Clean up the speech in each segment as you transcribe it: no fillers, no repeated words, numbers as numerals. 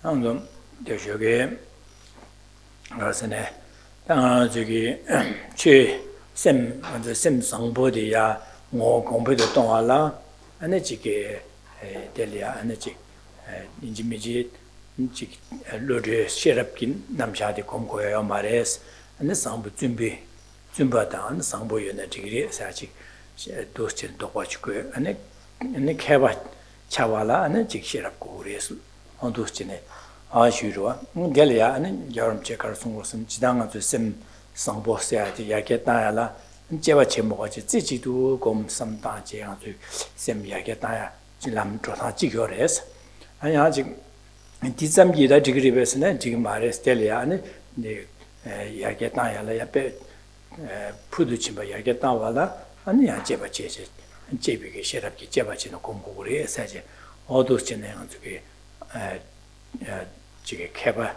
좀 저게 그래서네 저기 최샘 먼저 샘 상보디야 뭐 공부도 동하라 안에 지게 델리아 안에 지 인지미지 지 로드 셰럽긴 남샤디 공고요 말레스 안에 상부 준비하다 안에 상보연의 지기 사직 도스진 도와주고 안에 개바 차와라 안에 직시럽고 그래서 도스진에 아슈로와 델리아 안에 여름 체크를 송고선 지당한테 샘 상보세야지 야겠다야라 제가 제목하지 지지도 곰 삼다제 아주 샘 야겠다야 지람 조사 지겨래서 아니 아직 디잠기다 지그리베스네 지금 말했을 델리아 안에 네 야겠다야라 옆에 푸드치바 야겠다와라 아니 제가 제제 제비게 셰랍기 제바지는 공부를 해서지 어두스진에 저기 지게 개바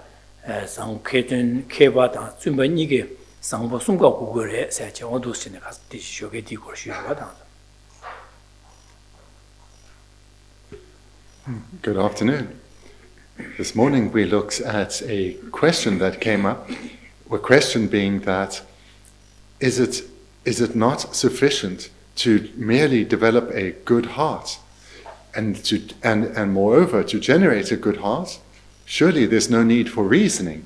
상쾌든 개바다 주변 이게 상보 순가 구글에 세제 어두스진에 가서 뒤쇼게 뒤고 쉬어가다. Good afternoon. This morning we looked at a question that came up, a question being that is it not sufficient to merely develop a good heart and moreover to generate a good heart? Surely there's no need for reasoning.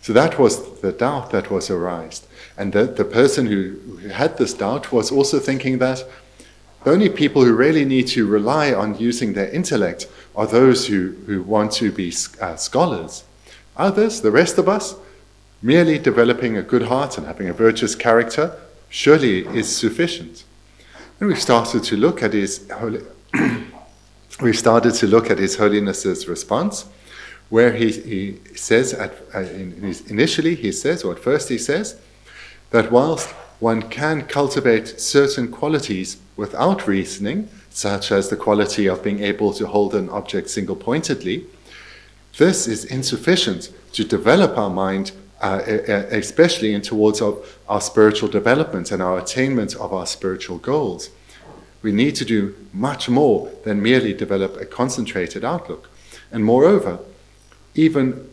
So that was the doubt that was arised. And the person who had this doubt was also thinking that the only people who really need to rely on using their intellect are those who want to be scholars. Others, the rest of us, merely developing a good heart and having a virtuous character surely is sufficient. And we started to look at his Holiness's response, where he says initially he says, or at first he says, that whilst one can cultivate certain qualities without reasoning, such as the quality of being able to hold an object single-pointedly, this is insufficient to develop our mind, especially towards our spiritual development and our attainment of our spiritual goals. We need to do much more than merely develop a concentrated outlook. And moreover, even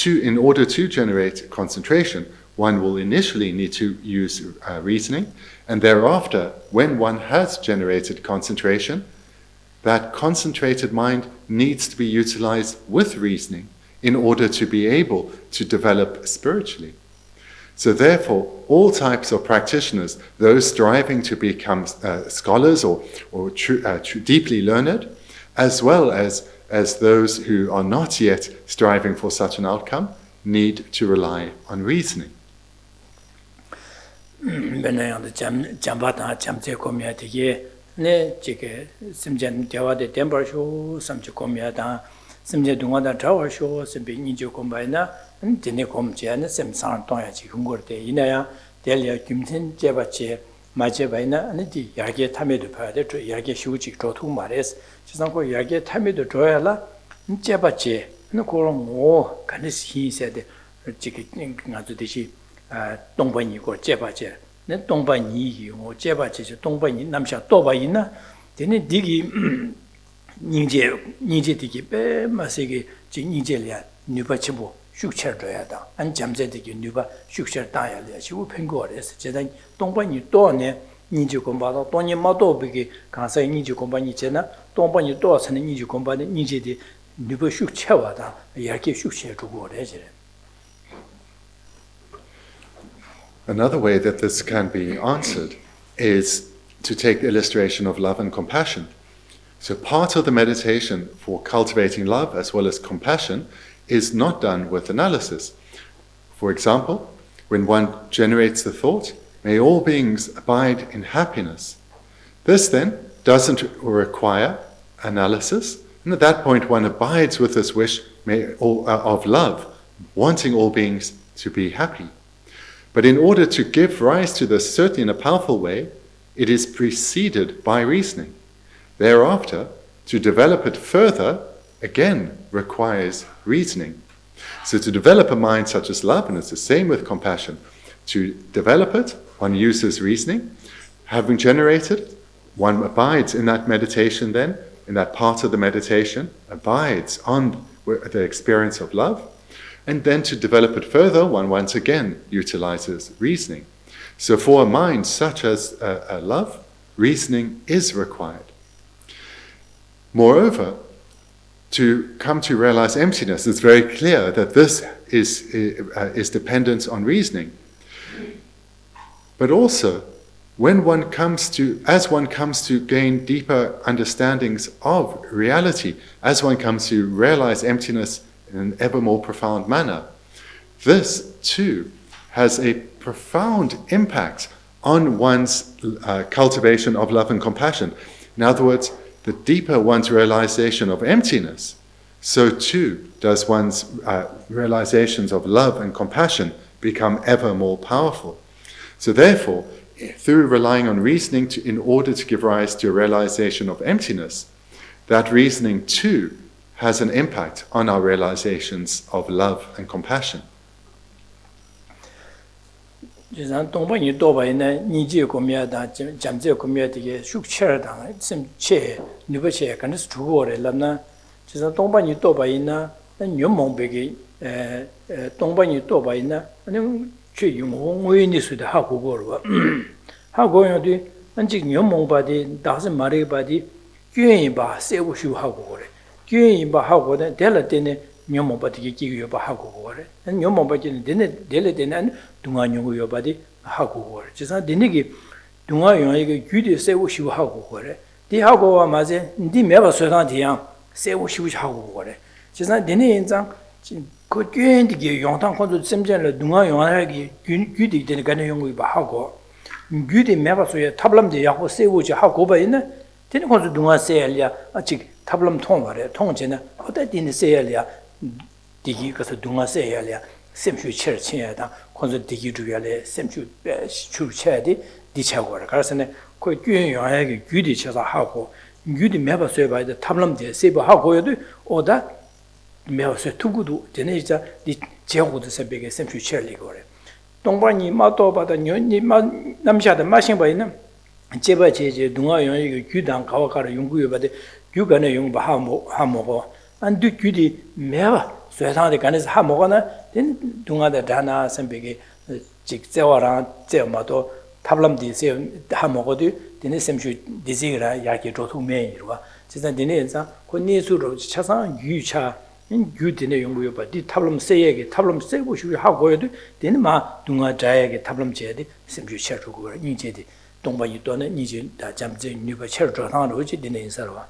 in order to generate concentration, one will initially need to use reasoning, and thereafter, when one has generated concentration, that concentrated mind needs to be utilized with reasoning in order to be able to develop spiritually. So therefore, all types of practitioners, those striving to become scholars or deeply learned, as well as those who are not yet striving for such an outcome, need to rely on reasoning. 심제 동안다 저어쇼 심비 니조 콤바이나 드네 콤지안에 셈상 동야 지금 거때 이나야 델리아 김신 제바체 마제바이나 아니디 야게 탐에도 봐야 돼. 야게 휴지 조통 말해서 지상고 야게 탐에도 줘야라 제바체 너 그런 뭐 간지 희세데 지기 아주 대시 동반이 고 제바체 내 동반이 뭐 제바체 동반이 남샤 또바이나 되네 디기 닌제 디기 빼 마세게 닌제랴 뉴바치보 슈처줘야다 안 잠제디기 뉴바 슈처 다야랴 시고 팽거래서 제가 동반이 또네 닌제 공부하다 돈이 마도 비기 가서 닌제 공부니 제나 동반이 또 선의 닌제 공부하다 닌제디 뉴바 슈처와다 이렇게 슈처 주고 그래지. Another way that this can be answered is to take the illustration of love and compassion. So part of the meditation for cultivating love as well as compassion is not done with analysis. For example, when one generates the thought, may all beings abide in happiness. This then doesn't require analysis, and at that point one abides with this wish of love, wanting all beings to be happy. But in order to give rise to this, certainly in a powerful way, it is preceded by reasoning. Thereafter, to develop it further, again, requires reasoning. So to develop a mind such as love, and it's the same with compassion, to develop it, one uses reasoning. Having generated, one abides in that meditation then, in that part of the meditation, abides on the experience of love. And then to develop it further, one once again utilizes reasoning. So for a mind such as love, reasoning is required. Moreover, to come to realize emptiness, it's very clear that this is dependent on reasoning. But also, as one comes to gain deeper understandings of reality, as one comes to realize emptiness in an ever more profound manner, this too has a profound impact on one's cultivation of love and compassion. In other words, the deeper one's realization of emptiness, so too does one's realizations of love and compassion become ever more powerful. So therefore, through relying on reasoning in order to give rise to a realization of emptiness, that reasoning too has an impact on our realizations of love and compassion. 지난 동반이 도바이네 니지 고미야다 잠제 고미야디게 슈크처다 심체 누버체 간스 두고래 람나 지난 동반이 도바이나 녀몽베게 동반이 도바이나 아니 최용호의 수다 하고 거로 하고요디 안직 녀몽바디 다스 마리바디 괜히바 세우슈 하고 그래 괜히바 하고는 될때네 녀몽바디게 기요 바 하고 그래 녀몽바디는 될때는 동안용고 바디 하고 그래 지사 되니기 동안용이게 규디 세우슈 하고 그래 디 하고와 맞에 니 매바 소상디양 세우슈 하고 그래 지사 되니 인장 그 괜히게 용당 건도 셈전을 동안용하게 규디 되는 간에 용고 바 하고 규디 매바소에 탑람데 야고 세우지 하고 바이네 되는 건도 동안 세야리아 아직 탑람 통하래 통제나 어디는 세야리아 디기 가서 동안 세야리아 셈슈 쳐쳐야다 건도 디기 주야래 셈슈 추쳐야디 디차고라 그래서네 그 규용하게 규디 쳐서 하고 규디 매바소에 바이데 탑람데 세부 하고여도 오다 매바소에 투구도 되네 이자 디 제고도 세베게 셈슈 쳐리고래 동반이 마도바다 년이 남샤다 마싱바이는 제바 제제 동아용이 규당 가와가를 연구해봐데 규간의 용바 하모고 안두 규디 매바 쇠상의 간에서 하모거나 된 동아다 다나 선배게 직제와랑 제마도 탑람디 세 하모고도 되는 셈슈 디지라 야게 조통매이로와 진짜 되네서 권니수로 차상 유차 규디네 연구해봐 디 탑람 세에게 탑람 세고 싶이 하고여도 되는 마 동아 자에게 탑람 제디 셈슈 쳐주고 인제디 동반이 또는 이제 다 잠재 뉴버 쳐주하는 거지 되는 인사로와.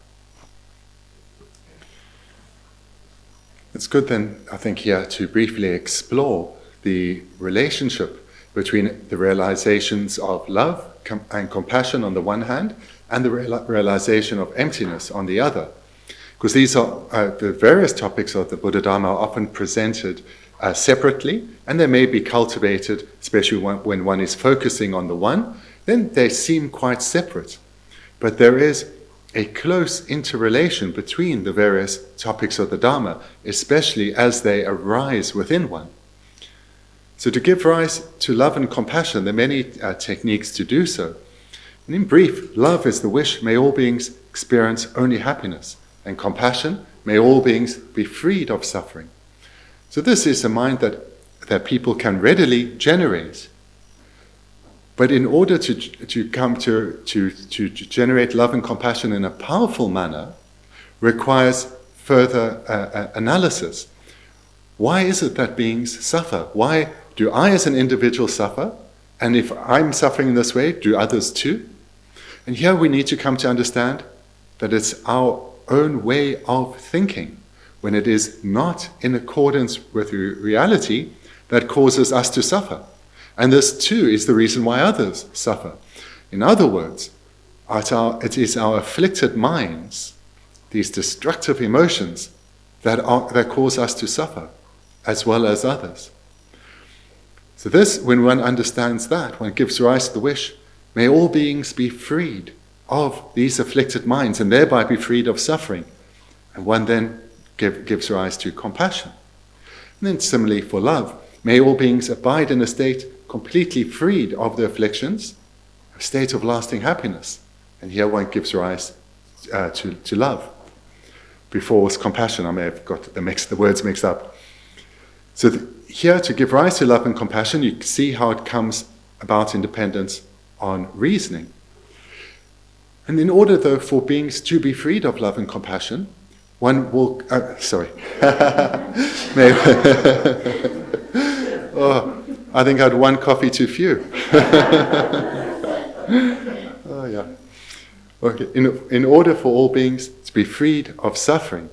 It's good then, I think, here to briefly explore the relationship between the realizations of love and compassion on the one hand and the realization of emptiness on the other. Because these are the various topics of the Buddha Dharma are often presented separately, and they may be cultivated, especially when one is focusing on the one, then they seem quite separate. But there is a close interrelation between the various topics of the Dharma, especially as they arise within one. So to give rise to love and compassion, there are many techniques to do so. And in brief, love is the wish, may all beings experience only happiness, and compassion, may all beings be freed of suffering. So this is a mind that people can readily generate. But in order to come to generate love and compassion in a powerful manner, requires further analysis. Why is it that beings suffer? Why do I as an individual suffer? And if I'm suffering in this way, do others too? And here we need to come to understand that it's our own way of thinking, when it is not in accordance with reality, that causes us to suffer. And this too is the reason why others suffer. In other words, it is our afflicted minds, these destructive emotions, that cause us to suffer, as well as others. So this, when one understands that, one gives rise to the wish, may all beings be freed of these afflicted minds, and thereby be freed of suffering. And one then gives rise to compassion. And then similarly for love, may all beings abide in a state completely freed of the afflictions, a state of lasting happiness. And here one gives rise to love. before was compassion. I may have got the words mixed up. So here, to give rise to love and compassion, you see how it comes about in dependence on reasoning. And in order, though, for beings to be freed of love and compassion, one will... Oh, I think I had one coffee too few. Oh, yeah. Okay. In order for all beings to be freed of suffering,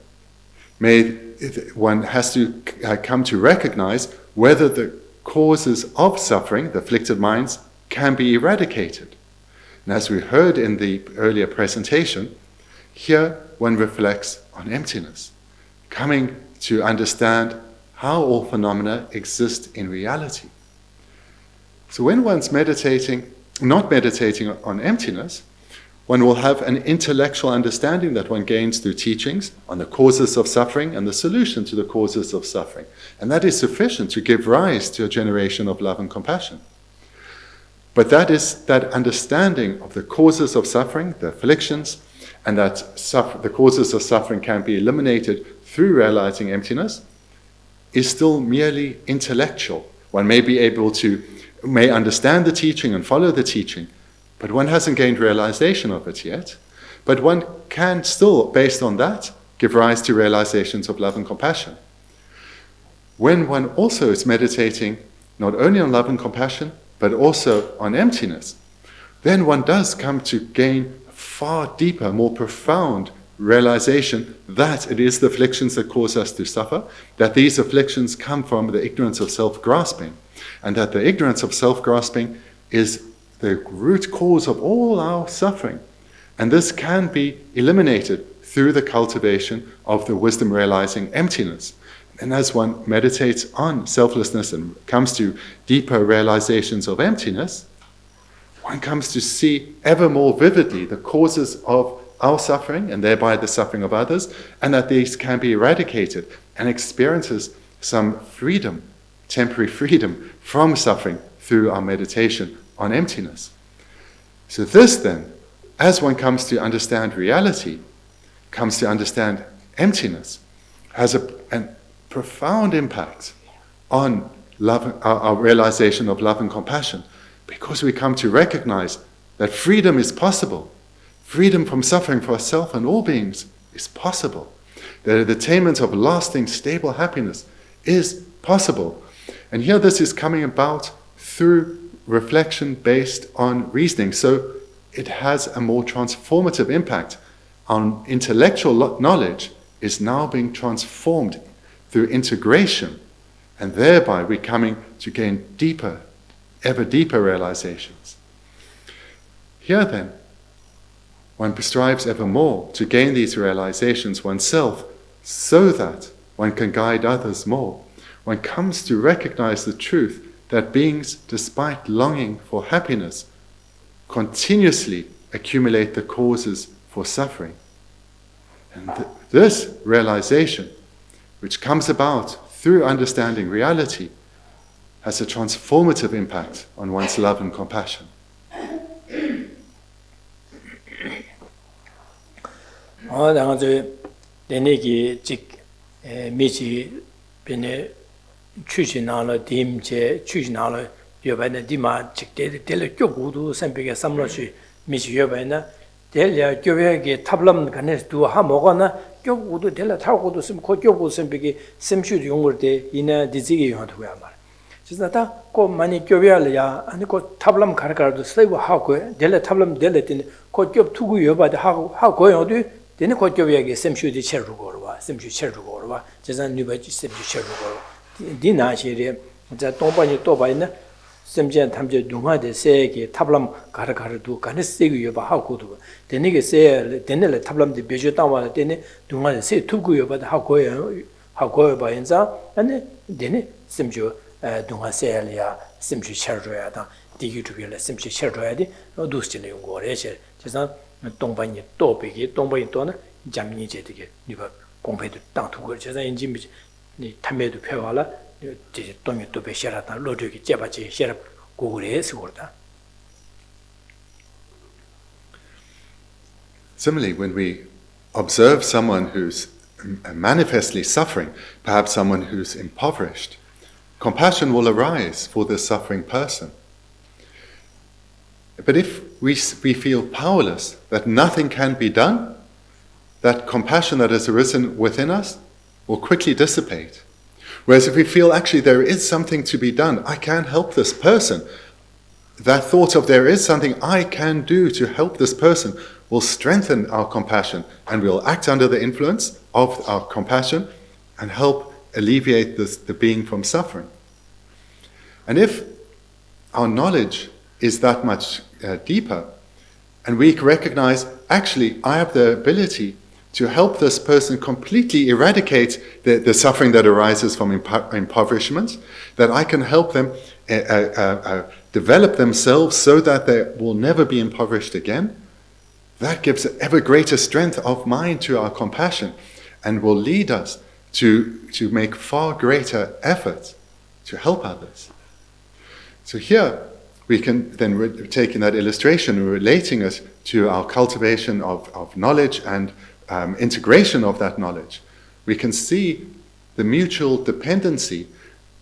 one has to come to recognize whether the causes of suffering, the afflicted minds, can be eradicated. And as we heard in the earlier presentation, here one reflects on emptiness, coming to understand how all phenomena exist in reality. So when one's not meditating on emptiness, one will have an intellectual understanding that one gains through teachings on the causes of suffering and the solution to the causes of suffering. And that is sufficient to give rise to a generation of love and compassion. But that understanding of the causes of suffering, the afflictions, and that the causes of suffering can be eliminated through realizing emptiness, is still merely intellectual. One may understand the teaching and follow the teaching, but one hasn't gained realization of it yet. But one can still, based on that, give rise to realizations of love and compassion. When one also is meditating not only on love and compassion, but also on emptiness, then one does come to gain far deeper, more profound realization that it is the afflictions that cause us to suffer, that these afflictions come from the ignorance of self-grasping, and that the ignorance of self-grasping is the root cause of all our suffering. And this can be eliminated through the cultivation of the wisdom realizing emptiness. And as one meditates on selflessness and comes to deeper realizations of emptiness, one comes to see ever more vividly the causes of our suffering and thereby the suffering of others, and that these can be eradicated, and experiences some freedom, temporary freedom from suffering through our meditation on emptiness. So this then, as one comes to understand reality, comes to understand emptiness, has a profound impact on love, our realization of love and compassion, because we come to recognize that freedom is possible. Freedom from suffering for ourselves and all beings is possible. That the attainment of lasting, stable happiness is possible. And here this is coming about through reflection based on reasoning. So it has a more transformative impact. Our intellectual knowledge is now being transformed through integration, and thereby we're coming to gain deeper, ever deeper realizations. Here then, one strives ever more to gain these realizations oneself so that one can guide others more. One comes to recognize the truth that beings, despite longing for happiness, continuously accumulate the causes for suffering. And this realization, which comes about through understanding reality, has a transformative impact on one's love and compassion. 지나다 고 많이 교배할이야 아니 고 탑람 가르가도 쓰고 하고 델레 탑람 델레tin 고교 투구 여바도 하고 어디 되네 고 교배하게 샘슈디 쳐르고 와 샘슈 쳐르고 와 제가 누바지 샘슈 쳐르고 디나시리 자 동반이 또 봐있나 샘전 탐제 동화데 세게 탑람 가르가도 간에 쓰고 여바 하고도 되네게 세 되네레 탑람데 베주 따와 되네 동화데 세 투구 여바도 하고 봐인자 아니 되네 샘슈 동화 세야리아 심지 쳐줘야다 디유튜브에 심지 쳐줘야지 어두스진의 용거래체 제가 동반이 또 베기 동반이 또는 잠니제 되게 네가 공부도 땅두고 제가 인지 니 탐매도 펴와라 이제 동이 또 배셔라다 로드기 제바지 셔럽 고글에서 그러다. Similarly, when we observe someone who's manifestly suffering, perhaps someone who's impoverished, compassion will arise for this suffering person. But if we feel powerless, that nothing can be done, that compassion that has arisen within us will quickly dissipate. Whereas if we feel actually there is something to be done, I can help this person, that thought of there is something I can do to help this person will strengthen our compassion, and we'll act under the influence of our compassion and help alleviate the being from suffering. And if our knowledge is that much deeper, and we recognize, actually, I have the ability to help this person completely eradicate the suffering that arises from impoverishment, that I can help them develop themselves so that they will never be impoverished again, that gives ever greater strength of mind to our compassion and will lead us to make far greater efforts to help others. So here we can then take in that illustration, relating it to our cultivation of knowledge and integration of that knowledge. We can see the mutual dependency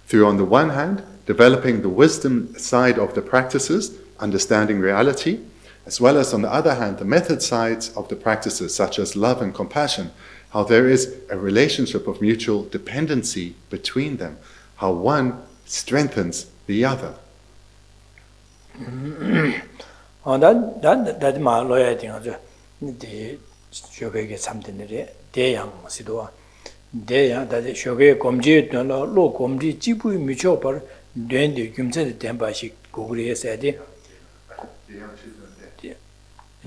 through, on the one hand, developing the wisdom side of the practices, understanding reality, as well as on the other hand, the method sides of the practices, such as love and compassion, how there is a relationship of mutual dependency between them, how one strengthens the other. that ma loya ding ajo de shoge ge samden re de yang sido de ya da shoge komji no lo komji jibu mi cho par den de gyumse de den ba shi gogri se de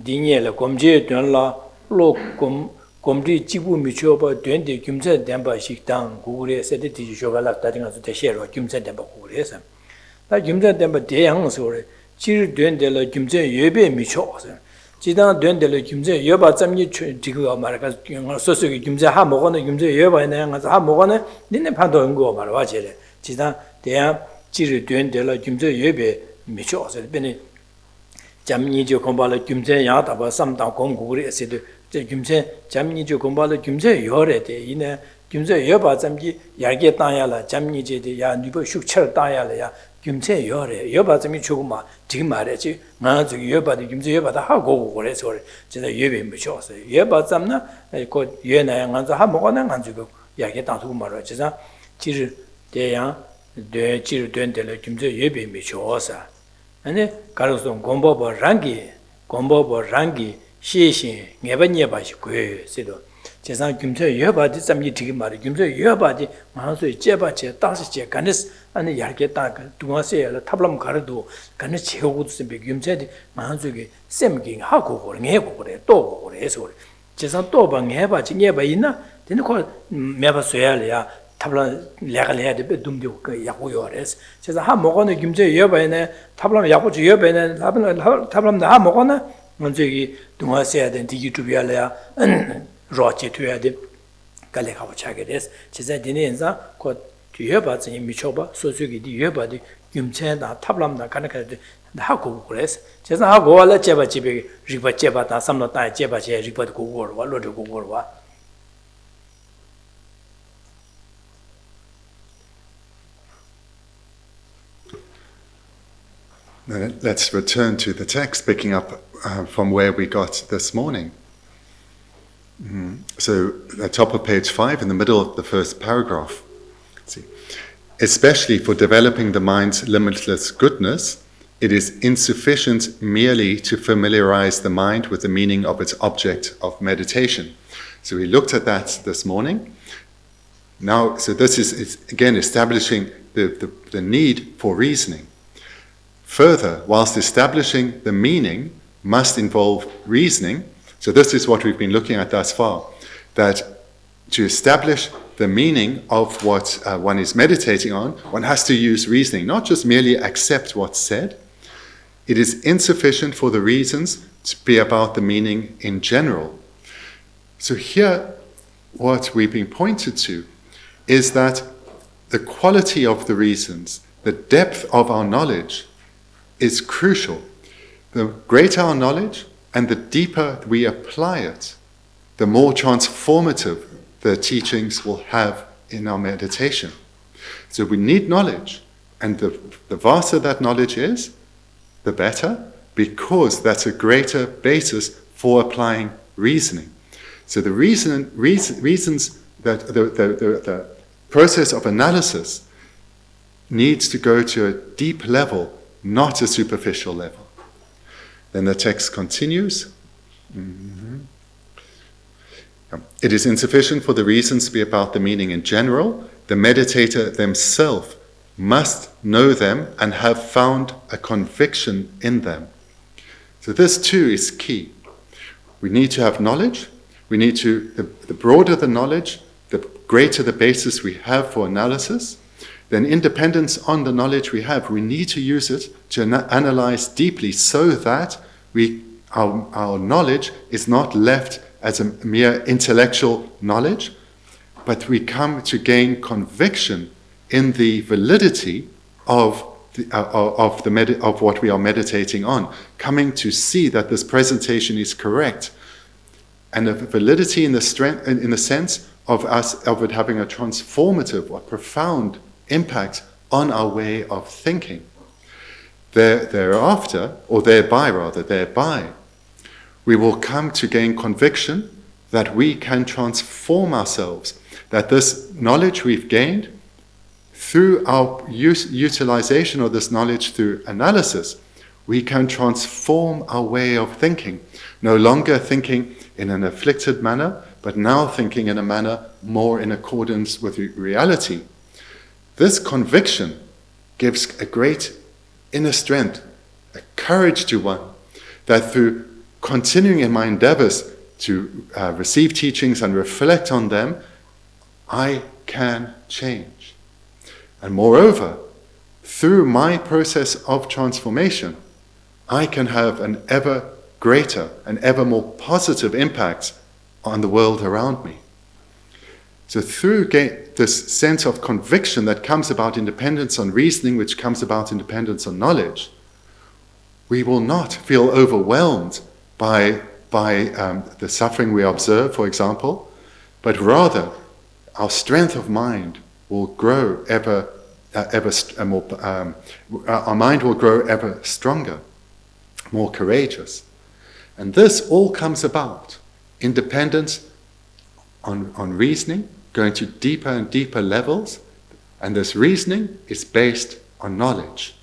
dinye la komji don la lo komji jibu mi cho par den de gyumse den ba shi dang gogri se de di shoga la da ding ajo de she ro gyumse den ba gogri se da gyumse den ba de yang so re 질 된데로 김제 예배 미쳐서 지단 된데로 김제 여바 점이 지금 말가 소소기 김제 하 먹어는 김제 여바에 가서 하 먹어는 니네 판도 연구 말 와제래 지단 대야 질 된데로 김제 예배 미쳐서 베네 잠니죠 공부를 김제 야다바 삼당 공부를 했어도 김제 잠니죠 공부를 김제 열에대 이네 김제 여바 점이 야게 따야라 잠니제대 야 니버 숙철 따야라야 김체 여래 여바점이 조금만 지금 말했지 나 저기 여바도 김체 여바다 하고 그래서 제가 예배 미쳤어요 여바점나 그 예나양 간서 한 먹어는 안 주고 야게 당수고 말어 제가 지를 대양 대 지를 된들 김체 예배 미쳤어 아니 가로서 공부버 랑기 시신 예번예 봐시고 세도 제상 김체 여바디 점이 지금 말이 김체 여바디 마음속에 제바체 다시제 간스 아니 야게 딱 두마세야 탑람 가르도 간스 제고도 셈비 김체디 마음속에 셈긴 하고 그래 그래 또 그래서 제상 또 방해바지 예바 있나 되는 거 매바서야야 탑람 레갈해야 돼 둠디고 그 야고요레스 제상 하 먹어는 김체 여바에네 탑람 야고지 여바에네 탑람 다 먹어나 먼저기 두마세야 된 디기투비알이야 로치 투야데 갈레가 차게레스 제자 디네인자 고 뒤에바지 미쳐봐 소수기 뒤에바디 김체다 탑람다 가능하데 하고 그래서 제가 하고 원래 제바 집에 리바 제바다 삼노다 제바제 리바도 고고로 와로도 고고로 와 Now let's return to the text, picking up from where we got this morning. So, at the top of page 5, in the middle of the first paragraph, see, especially for developing the mind's limitless goodness, it is insufficient merely to familiarize the mind with the meaning of its object of meditation. So we looked at that this morning. Now, so this is again establishing the need for reasoning. Further, whilst establishing the meaning must involve reasoning, so this is what we've been looking at thus far, that to establish the meaning of what one is meditating on, one has to use reasoning, not just merely accept what's said. It is insufficient for the reasons to be about the meaning in general. So here, what we've been pointed to is that the quality of the reasons, the depth of our knowledge is crucial. The greater our knowledge and the deeper we apply it, the more transformative the teachings will have in our meditation. So we need knowledge, and the vaster that knowledge is, the better, because that's a greater basis for applying reasoning. So the reasons that the process of analysis needs to go to a deep level, not a superficial level. Then the text continues. It is insufficient for the reasons to be about the meaning in general. The meditator themselves must know them and have found a conviction in them. So this too is key. We need to have knowledge. We need to, the broader the knowledge, the greater the basis we have for analysis. Then independence on the knowledge we have, we need to use it to analyze deeply so that our knowledge is not left as a mere intellectual knowledge, but we come to gain conviction in the validity of what we are meditating on, coming to see that this presentation is correct, and a validity in the sense of it having a transformative or profound impact on our way of thinking. Thereby, we will come to gain conviction that we can transform ourselves, that this knowledge we've gained through our utilization of this knowledge through analysis, we can transform our way of thinking, no longer thinking in an afflicted manner, but now thinking in a manner more in accordance with reality. This conviction gives a great inner strength, a courage to one, that through continuing in my endeavors to receive teachings and reflect on them, I can change. And moreover, through my process of transformation, I can have an ever greater and ever more positive impact on the world around me. So through this sense of conviction that comes about independence on reasoning, which comes about independence on knowledge, we will not feel overwhelmed by the suffering we observe, for example, but rather our strength of mind will grow our mind will grow ever stronger, more courageous. And this all comes about independence on reasoning, going to deeper and deeper levels, and this reasoning is based on knowledge.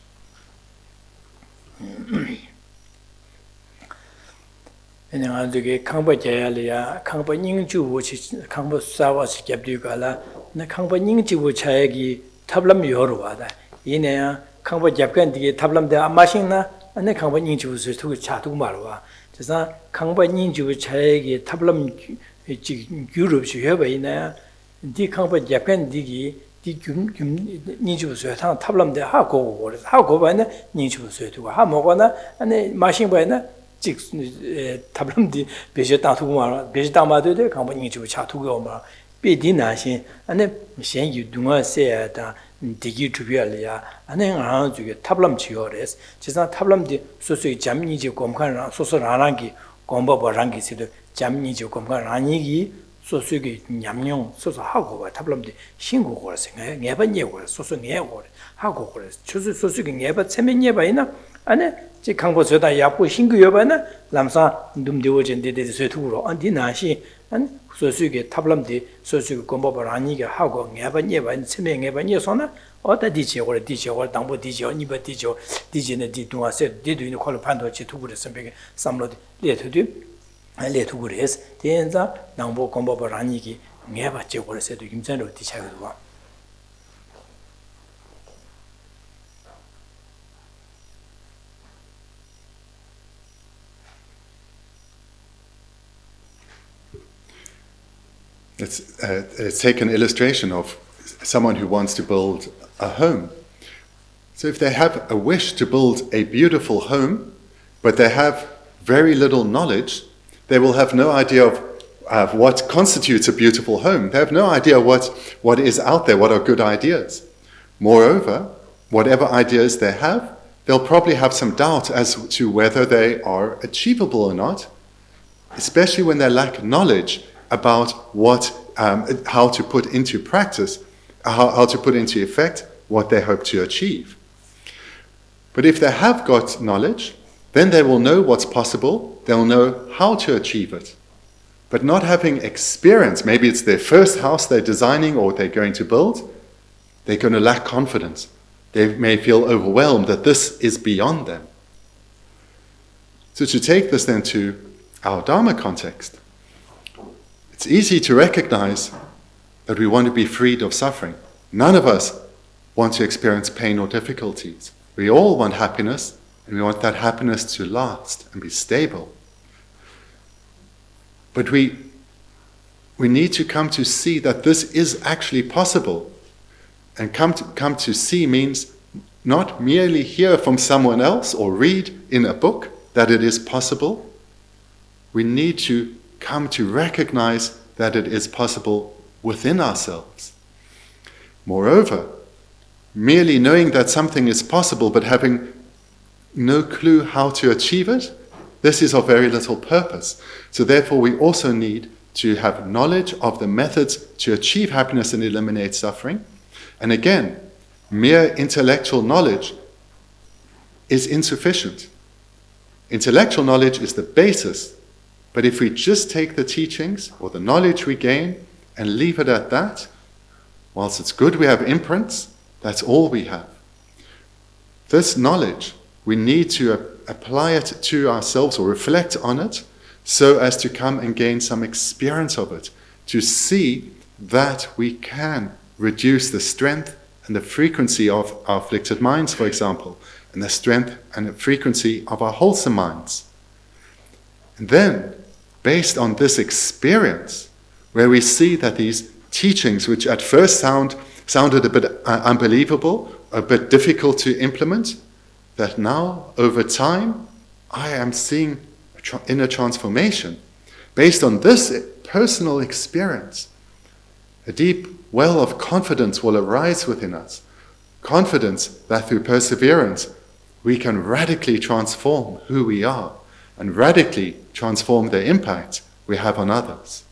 Nga duge kangpa jayaliya, kangpa nyingchu wuchi, kangpa sawa si kyabdiyo kala, na kangpa nyingchu wuchayagi tablam yorwa da. Yinaya kangpa jabkan dige tablam de amashing na, ane kangpa nyingchu wuchi tuku chatuku marwa. Jasa kangpa nyingchu wuchayagi tablam gyurub shi yueba yinaya, di kangpa jabkan dige, di nyingchu wuchi tang tablam de ha gogo goris, ha gogo bayana nyingchu wuchi tuku, ha mogo na, ane mashing bayana, tablamdi beje tatuwa beje tamado de company chu chatugo ma be dinasin ane shen yu dunga se da digi tubialia ane nga ju tablam chiores chisa tablamdi soso jamni je komkan soso rangi komba barangi se jamni je komkan rani gi soso ge nyamnyong soso hago ba tablamdi 신고 거 생각 내가 녀고 소소 녀고 하고 그래 소소 녀바 체면녀 바이나 안에 지 강보서다 야부 신고 여바나 람사 둠디오젠데데 세투로 안디나시 안 소소게 탑람디 소소게 공부를 아니게 하고 녀바 녀바 체면 녀바 녀서나 어디 디지고 디지고 당보 디지고 니바 디지고 디지네 디동아세 디도이네 콜 판도치 투구를 선배게 삼로디 레투디 레투구레스 대엔자 당보 공부를 아니게 녀바 제고르세도 김전로 디차고 Let's take an illustration of someone who wants to build a home. So if they have a wish to build a beautiful home, but they have very little knowledge, they will have no idea of what constitutes a beautiful home. They have no idea what is out there, what are good ideas. Moreover, whatever ideas they have, they'll probably have some doubt as to whether they are achievable or not, especially when they lack knowledge about what how to put into practice, how to put into effect what they hope to achieve. But if they have got knowledge, then they will know what's possible, they'll know how to achieve it. But not having experience, maybe it's their first house they're designing or they're going to build, they're going to lack confidence. They may feel overwhelmed that this is beyond them. So to take this then to our Dharma context, it's easy to recognize that we want to be freed of suffering. None of us want to experience pain or difficulties. We all want happiness, and we want that happiness to last and be stable. But we need to come to see that this is actually possible. And come to see means not merely hear from someone else or read in a book that it is possible. We need to come to recognize that it is possible within ourselves. Moreover, merely knowing that something is possible but having no clue how to achieve it, this is of very little purpose. So therefore we also need to have knowledge of the methods to achieve happiness and eliminate suffering. And again, mere intellectual knowledge is insufficient. Intellectual knowledge is the basis, but if we just take the teachings or the knowledge we gain and leave it at that, whilst it's good we have imprints, that's all we have. This knowledge, we need to apply it to ourselves or reflect on it so as to come and gain some experience of it, to see that we can reduce the strength and the frequency of our afflicted minds, for example, and the strength and the frequency of our wholesome minds. And then, based on this experience, where we see that these teachings, which at first sounded a bit unbelievable, a bit difficult to implement, that now, over time, I am seeing inner transformation. Based on this personal experience, a deep well of confidence will arise within us. Confidence that through perseverance, we can radically transform who we are and radically transform the impact we have on others.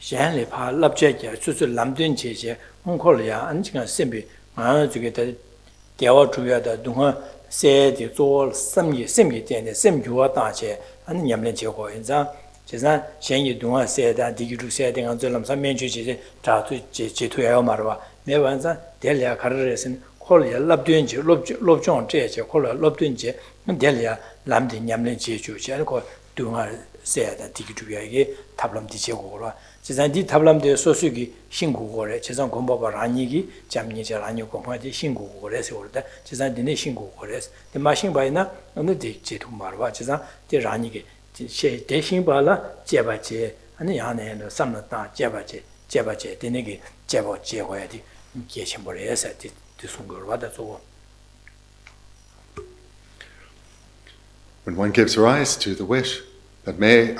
Shanli pa labjaya susu lamdun cheche ongkol ya anjinga sembi zuge dewa zhuya da dunga se di zuo semyi tian sem yuwa da che an nyamlen che ho yin zang shanyi dunga se da digi zhu se dengan zui lam san mian chu che zha tu che tu ya ma rwa me wan zang de lia kar re sin kol ya labdun che lob zhong che che kol labdun che de lia lamdi nyamlen che chu che ko dunga se da digi zhu ya ge tablam di che ho rwa 지산디 탑람데 소수기 신고고래 지산 공부가 라니기 잠니제 라니 공부하지 신고고래서 그러다 지산디네 신고고래서 데 마신 바이나 어느 데 제도 말봐 지산 데 라니기 제 대신 발라 제바제 아니 야네는 삼나다 제바제 데네기 제고야디 계신벌에서 데 송거를 받아서 When one gives rise to the wish that may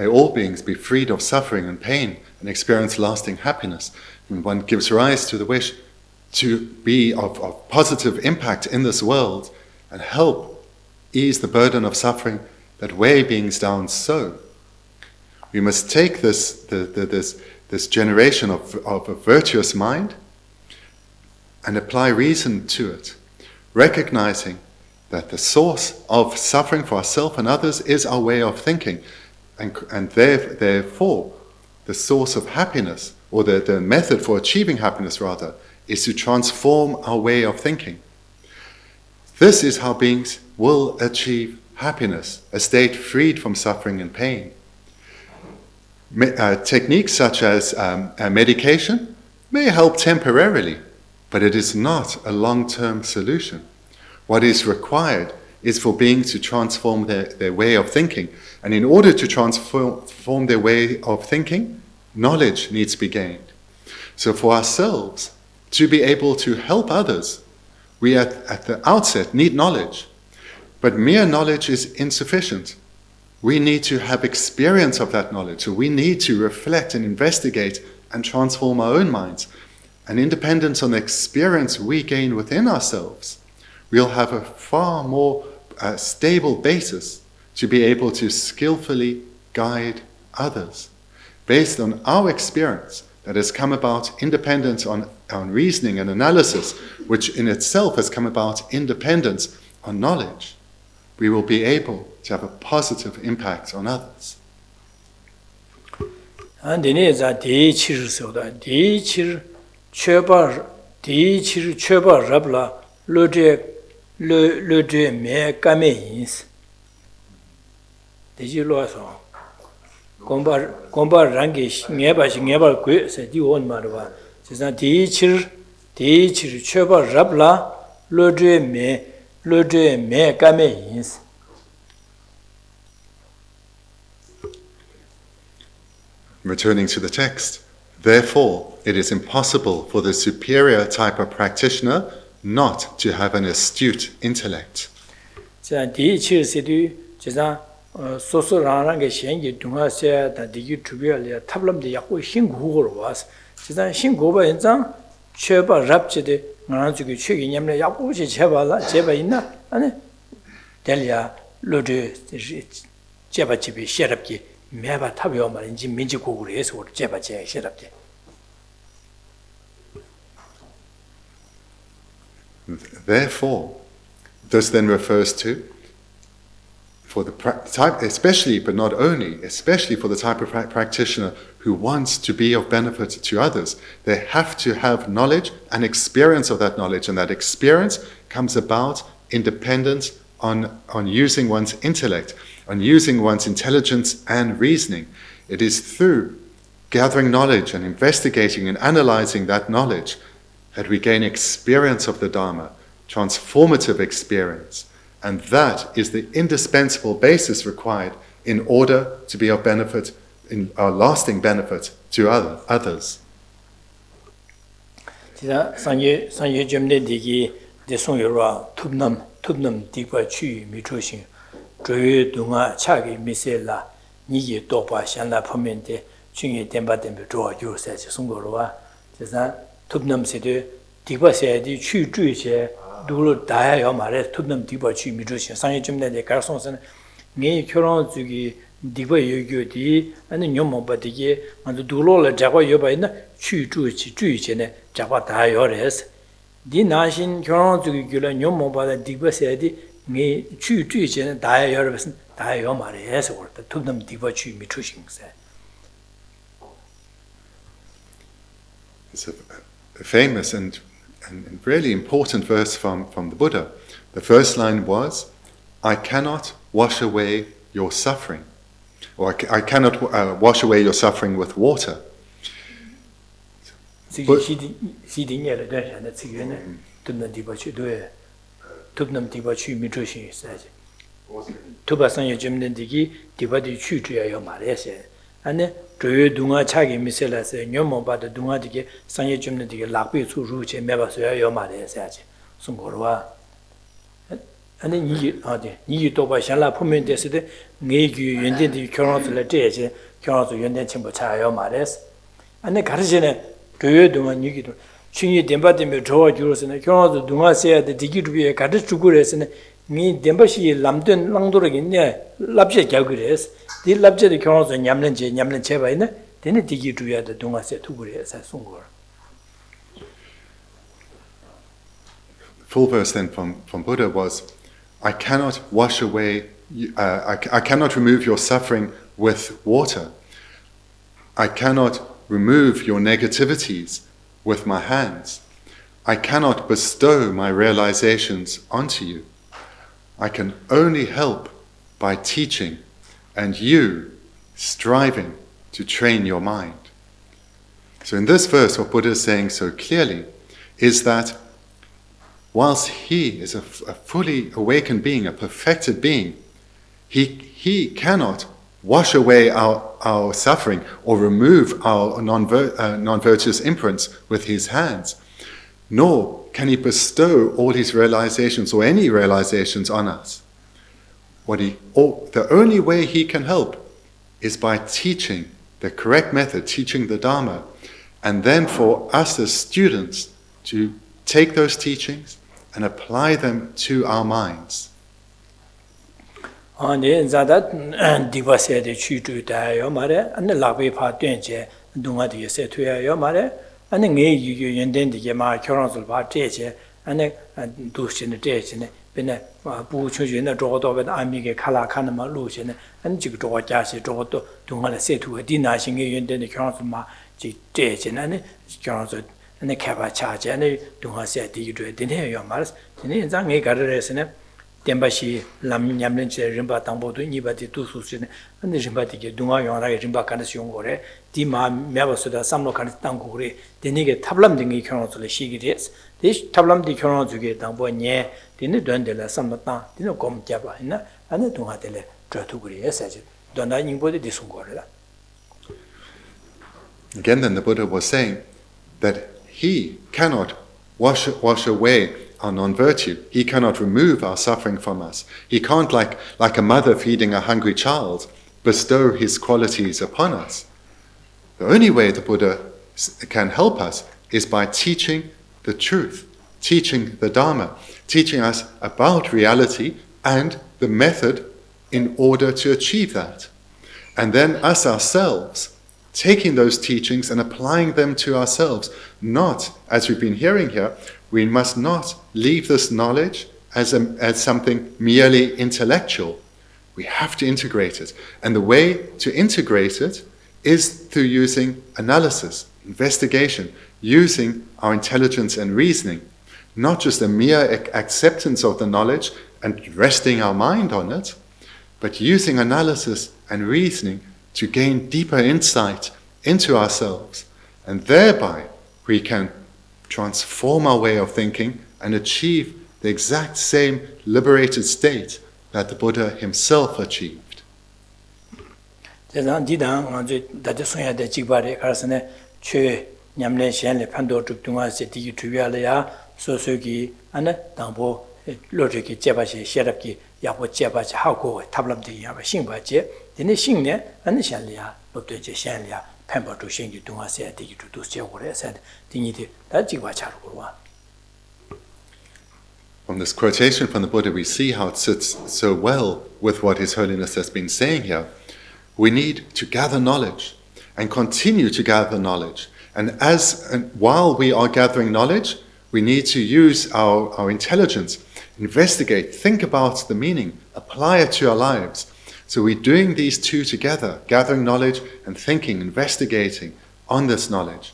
all beings be freed of suffering and pain and experience lasting happiness. And one gives rise to the wish to be of positive impact in this world and help ease the burden of suffering that weigh beings down so. We must take this generation of a virtuous mind and apply reason to it, recognizing that the source of suffering for ourselves and others is our way of thinking, and therefore the source of happiness, or the method for achieving happiness rather, is to transform our way of thinking. This is how beings will achieve happiness, a state freed from suffering and pain. Techniques such as medication may help temporarily, but it is not a long-term solution. What is required is for beings to transform their way of thinking. And in order to transform their way of thinking, knowledge needs to be gained. So for ourselves, to be able to help others, we at the outset need knowledge. But mere knowledge is insufficient. We need to have experience of that knowledge. So we need to reflect and investigate and transform our own minds, and independent on the experience we gain within ourselves, we'll have a far more stable basis to be able to skillfully guide others based on our experience that has come about independent on reasoning and analysis, which in itself has come about independence on knowledge. We will be able to have a positive impact on others. And in it, chöpa rabla le me kame ins. Deji lo so. Gomba rangi ngeba gwe se di on marwa. Sisa di chir chöpa rabla le me kame ins. Returning to the text, therefore, it is impossible for the superior type of practitioner not to have an astute intellect. 자, 디치르세도 제가 소소라랑게 현기 동아세 다디기 주변에 탑람데 약고 신고로 와서 제가 신고바 현장 최바 랍제데 나중에 최기념에 약고시 제발라 제바 있나 아니 델리아 로드 제바집이 셰럽기 매바 탑이요 말인지 민지국으로 해서 제바제 셰럽게. Therefore, this then refers to, for the type, especially, but not only, especially for the type of practitioner who wants to be of benefit to others, they have to have knowledge and experience of that knowledge, and that experience comes about independent on using one's intellect, on using one's intelligence and reasoning. It is through gathering knowledge and investigating and analyzing that knowledge that we gain experience of the Dharma, transformative experience. And that is the indispensable basis required in order to be of benefit, in our lasting benefit to others. 상예 점내 디기 대송여와 톱남 디과 취 미초신 조의 동아 차기 미셀라 니기 도바 샹라 포멘데 중에 덴바덴베 조아 요세지 송거로와 제가 톱남세도 디바세디 취주제 누로 다야요 말에 톱남 디바 취 미초신 상예 점내 가르송선 네 결혼 주기 디바 여교디 아니 녀모바디게 만도 둘로를 잡아 여바 있나 취주지 주의제네 잡아 다요레스 디 나신 결혼 주기 길에 녀모바다 디바세디 네 취주제네 다야요레스 다야요 말에서 그렇다 톱남 디바 취 미초신세. It's a famous and really important verse from the Buddha. The first line was, I cannot wash away your suffering, or I cannot wash away your suffering with water. 조여 동아 차기 미셀라서 녀모바도 동아디게 상예 줍는 디게 락비 수루체 매바서야 요 말해야지 송거와 아니 니 도바 샹라 포면 됐을 네기 연전디 결혼을 때에 결혼도 연전 친구 차요 말해서 아니 가르치네 조여 동아 니기도 신이 덴바데며 저와 주로서는 결혼도 동아세야 돼 디기르비에 가르치고래서는 니 덴바시 람된 랑도르겠네 랍제 겨그래서 디 랍제의 결혼도 냠는 제바 있네 되네 디기 주야도 동아세 투구래서 송거. Full verse then from Buddha was, I cannot wash away, I cannot remove your suffering with water. I cannot remove your negativities with my hands. I cannot bestow my realizations onto you. I can only help by teaching and you striving to train your mind. So in this verse, what Buddha is saying so clearly is that whilst he is a fully awakened being, a perfected being, he cannot wash away our suffering or remove our non-virtuous imprints with his hands, nor can he bestow all his realizations or any realizations on us. The only way he can help is by teaching the correct method, teaching the Dharma, and then for us as students to take those teachings and apply them to our minds. 네, 자다 디바세데 취주다요 말에 안에 라베 파된제 동아디에 세트야요 말에 안에 네 유연된디게 마 결혼을 봐제제 안에 두신의 제제네 베네 부초주는 저거도 아미게 칼라카는 말 루시네 안 지금 저거 자시 저것도 동안에 세트가 디나신의 연된의 결혼을 마 제제네 안에 결혼을 안에 개발차제 안에 동아세 디주에 되네요 말스 되네 장에 가르레스네 템바시 람냠렌체 림바 당보도 니바디 두수스네 안데 림바디게 동아 용라게 림바 간스 용고레 디마 메버스다 삼로칸 땅고레 데니게 탑람딩이 결혼을 시기리스 데 탑람디 결혼 주게 당보nye 데네 돈데라 삼마타 데네 곰자바 있나 안에 동아데레 저투그리 에사지 돈다 닝보데 디송고레라. Again, then the Buddha was saying that he cannot wash away our non-virtue. He cannot remove our suffering from us. He can't, like a mother feeding a hungry child, bestow his qualities upon us. The only way the Buddha can help us is by teaching the truth, teaching the Dharma, teaching us about reality and the method in order to achieve that. And then us ourselves, taking those teachings and applying them to ourselves, not, as we've been hearing here, we must not leave this knowledge as something merely intellectual. We have to integrate it. And the way to integrate it is through using analysis, investigation, using our intelligence and reasoning, not just a mere acceptance of the knowledge and resting our mind on it, but using analysis and reasoning to gain deeper insight into ourselves, and thereby we can transform our way of thinking and achieve the exact same liberated state that the Buddha himself achieved. From this quotation from the Buddha, we see how it sits so well with what His Holiness has been saying here. We need to gather knowledge and continue to gather knowledge. And while we are gathering knowledge, we need to use our intelligence, investigate, think about the meaning, apply it to our lives. So we're doing these two together, gathering knowledge and thinking, investigating on this knowledge.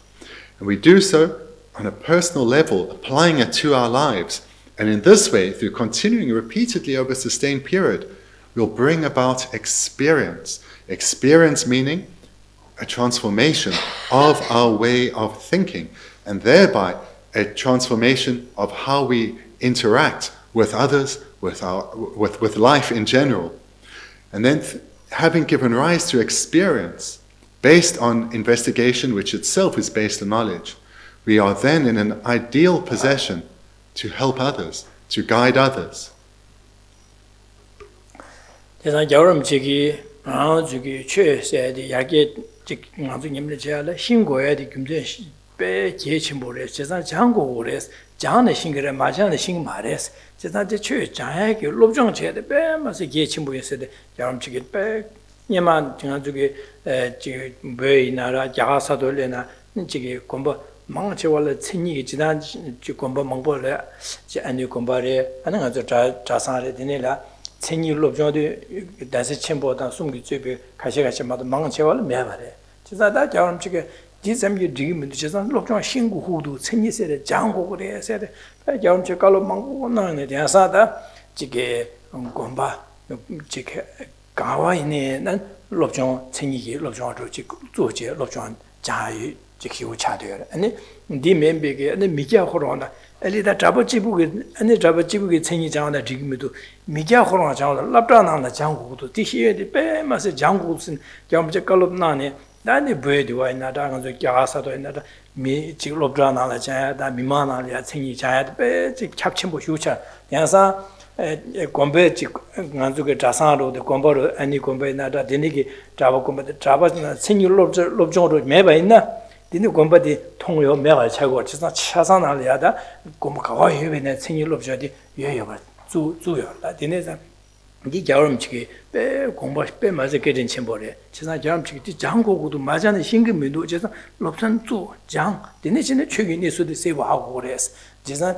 And we do so on a personal level, applying it to our lives. And in this way, through continuing repeatedly over a sustained period, we'll bring about experience. Experience meaning a transformation of our way of thinking, and thereby a transformation of how we interact with others, with life in general. And then having given rise to experience based on investigation, which itself is based on knowledge, we are then in an ideal possession to help others, to guide others. 장의 신경에 맞아는 신경 말했어. 제단제 최 장의 롭정 제대 빼면서 예침부에서도 여름치기 빼 예만 중앙쪽에 지 왜이나라 야가사돌레나 지기 공부 망치월에 친이 지난 지 공부 망벌에 지 안이 공부에 하는 아주 자산에 되네라 친이 롭정도 다시 첨보다 숨기 죄비 가시마다 망치월에 매발에 제다다 여름치기 지점이 지금은 제산 롭정 신구 후도 천이세의 장고를 해서 여름치 깔로 망고 나네 대사다 지게 공바 지게 가와이네는 롭정 천이기 롭정으로 지 조제 롭정 자유 지키고 차돼요. 아니 네 멤버게 아니 미자 호로나 엘리다 잡아지부게 아니 잡아지부게 천이 장하다 지금도 미자 호로나 장하다 랍다나나 장고도 디시에디 빼마서 장고슨 여름치 깔로 나네 나니 부에디와 나다가서 야사도 있나다 미 지금 롭드라나라 자야다 미마나리아 생이 자야다 빼지 캡침보 휴차 양사 공배 지 간주게 자산으로 공부를 아니 공배 나다 되니기 잡아 공배 잡아지나 생이 롭정으로 매바 있나 디네 곰바디 통요 매가 차고 지사 차상나려다 곰 가와요베네 생일롭저디 예여바 주요다 디네자 이 겨울음치기 빼 공부 빼 맞아 깨진 첨보래 지사 겨울음치기 장고고도 맞아는 신금미도 지사 롭산 주장 디네진의 최근에 수도 세워하고 그래서 지사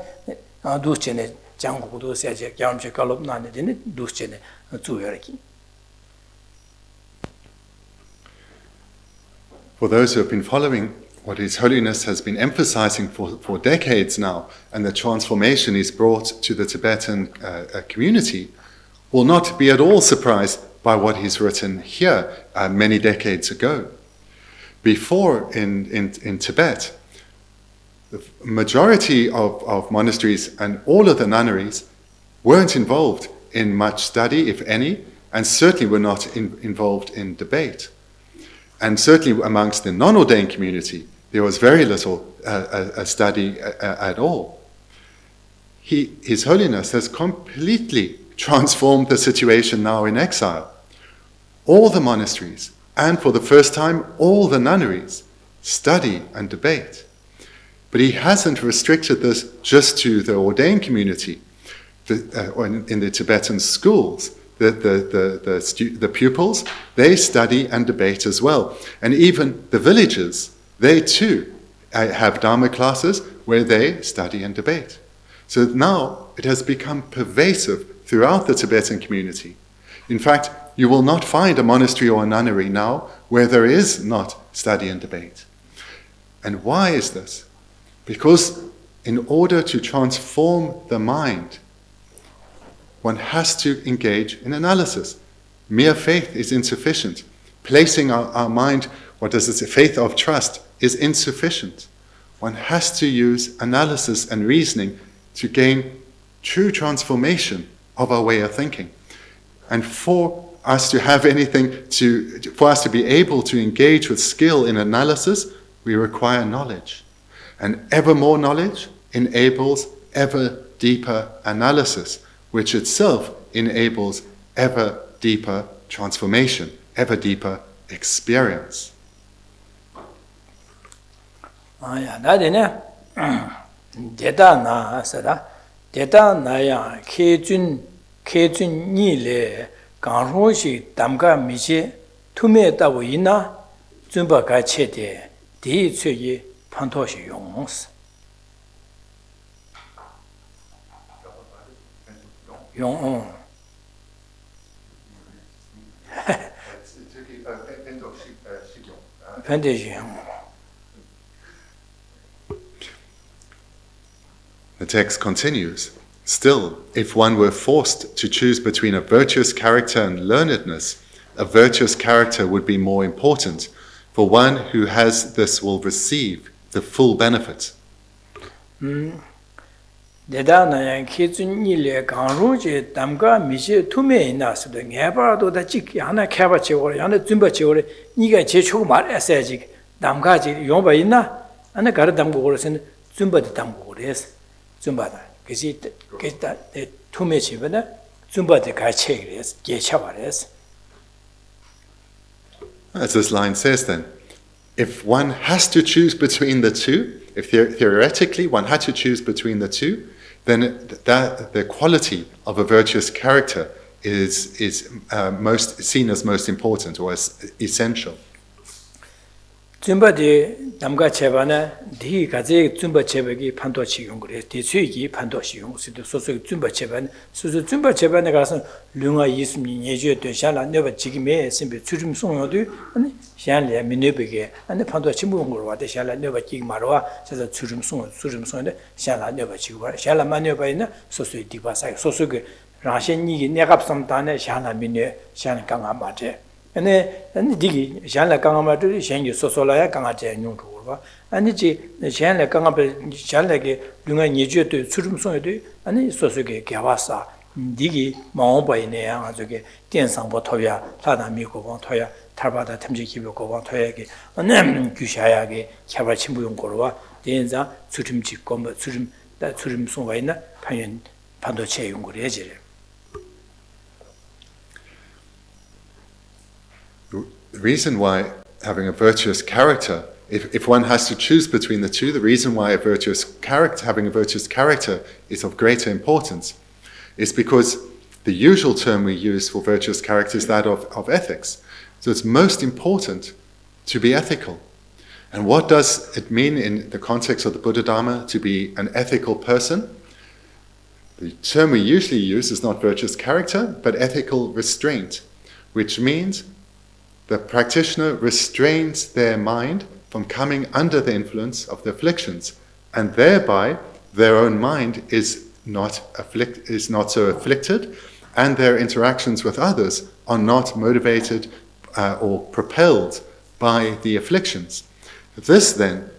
두체네 장고고도 세제 겨울음치 갈롭나네 디네 두체네 주요라기. For those who have been following what His Holiness has been emphasizing for decades now, and the transformation is brought to the Tibetan community, will not be at all surprised by what he's written here many decades ago. Before, in Tibet, the majority of monasteries and all of the nunneries weren't involved in much study, if any, and certainly were not involved in debate. And certainly amongst the non-ordained community, there was very little study at all. His Holiness has completely transformed the situation now in exile. All the monasteries, and for the first time, all the nunneries, study and debate. But he hasn't restricted this just to the ordained community. In the Tibetan schools, the pupils, they study and debate as well. And even the villagers, they too have Dharma classes where they study and debate. So now it has become pervasive throughout the Tibetan community. In fact, you will not find a monastery or a nunnery now where there is not study and debate. And why is this? Because in order to transform the mind, one has to engage in analysis. Mere faith is insufficient. Placing our mind, what is it, faith of trust, is insufficient. One has to use analysis and reasoning to gain true transformation of our way of thinking. And for us to have for us to be able to engage with skill in analysis, we require knowledge. And ever more knowledge enables ever deeper analysis, which itself enables ever deeper transformation, ever deeper experience. 나데네 대단나 사다 대단나야 케준니레 강로시 담가 미시 투메다고 있나 준바가 체데 디츠기 판토시 용스 용 The text continues. Still, if one were forced to choose between a virtuous character and learnedness, a virtuous character would be more important, for one who has this will receive the full benefit. 대단한 기준일에 강로지 담가 미시 투메 있나서도 내봐도 다 찍기 하나 캐바치고 하나 준바치고 네가 제초고 말했어야지 담가지 용바 있나 하나 가르 담고 그래서는 준바도 담고 그래서 준바다 그지 그다 투메 집에는 준바도 같이 그래서 개차바래서. As this line says then, if one has to choose between the two, if theoretically one had to choose between the two, then the quality of a virtuous character is most seen as most important or as essential. 준바디 담가 제반에 디 가제 준바 제백이 판도 지용 그래 대수익이 판도 지용 수도 소소 준바 제반 수수 준바 제반에 가서 류가 이스미 예주에 되샤라 내가 지금에 선배 주름 송요도 아니 샤래 미네베게 아니 판도 침부온 거 와대 샤라 내가 지금 말와 그래서 주름 송인데 샤라 내가 지금 말 샤라 마녀바이나 소소 디바사 소소게 라신이 내가 섬단에 샤나 미네 샤나 강아 맞제 아니 디기 샤라 강아마도 셴이 소소라야 강아제 용도고 봐 아니지 샤라 강아베 샤라게 류가 예주에 주름송에도 아니 소소게 개와사 디기 마오바이네야 아저게電상보 토야 사다미고 토야 탈바다 템지기고 토야게 아니 규샤야게 개발 친부용 거로와電자 주름짓고 뭐 주름송가 있나 판연 판도 체용 거래지. The reason why having a virtuous character if one has to choose between the two, the reason why having a virtuous character is of greater importance is because the usual term we use for virtuous character is that of ethics. So it's most important to be ethical. And what does it mean in the context of the Buddha Dharma to be an ethical person? The term we usually use is not virtuous character, but ethical restraint, which means the practitioner restrains their mind from coming under the influence of the afflictions, and thereby their own mind is not so afflicted, and their interactions with others are not motivated or propelled by the afflictions. This then,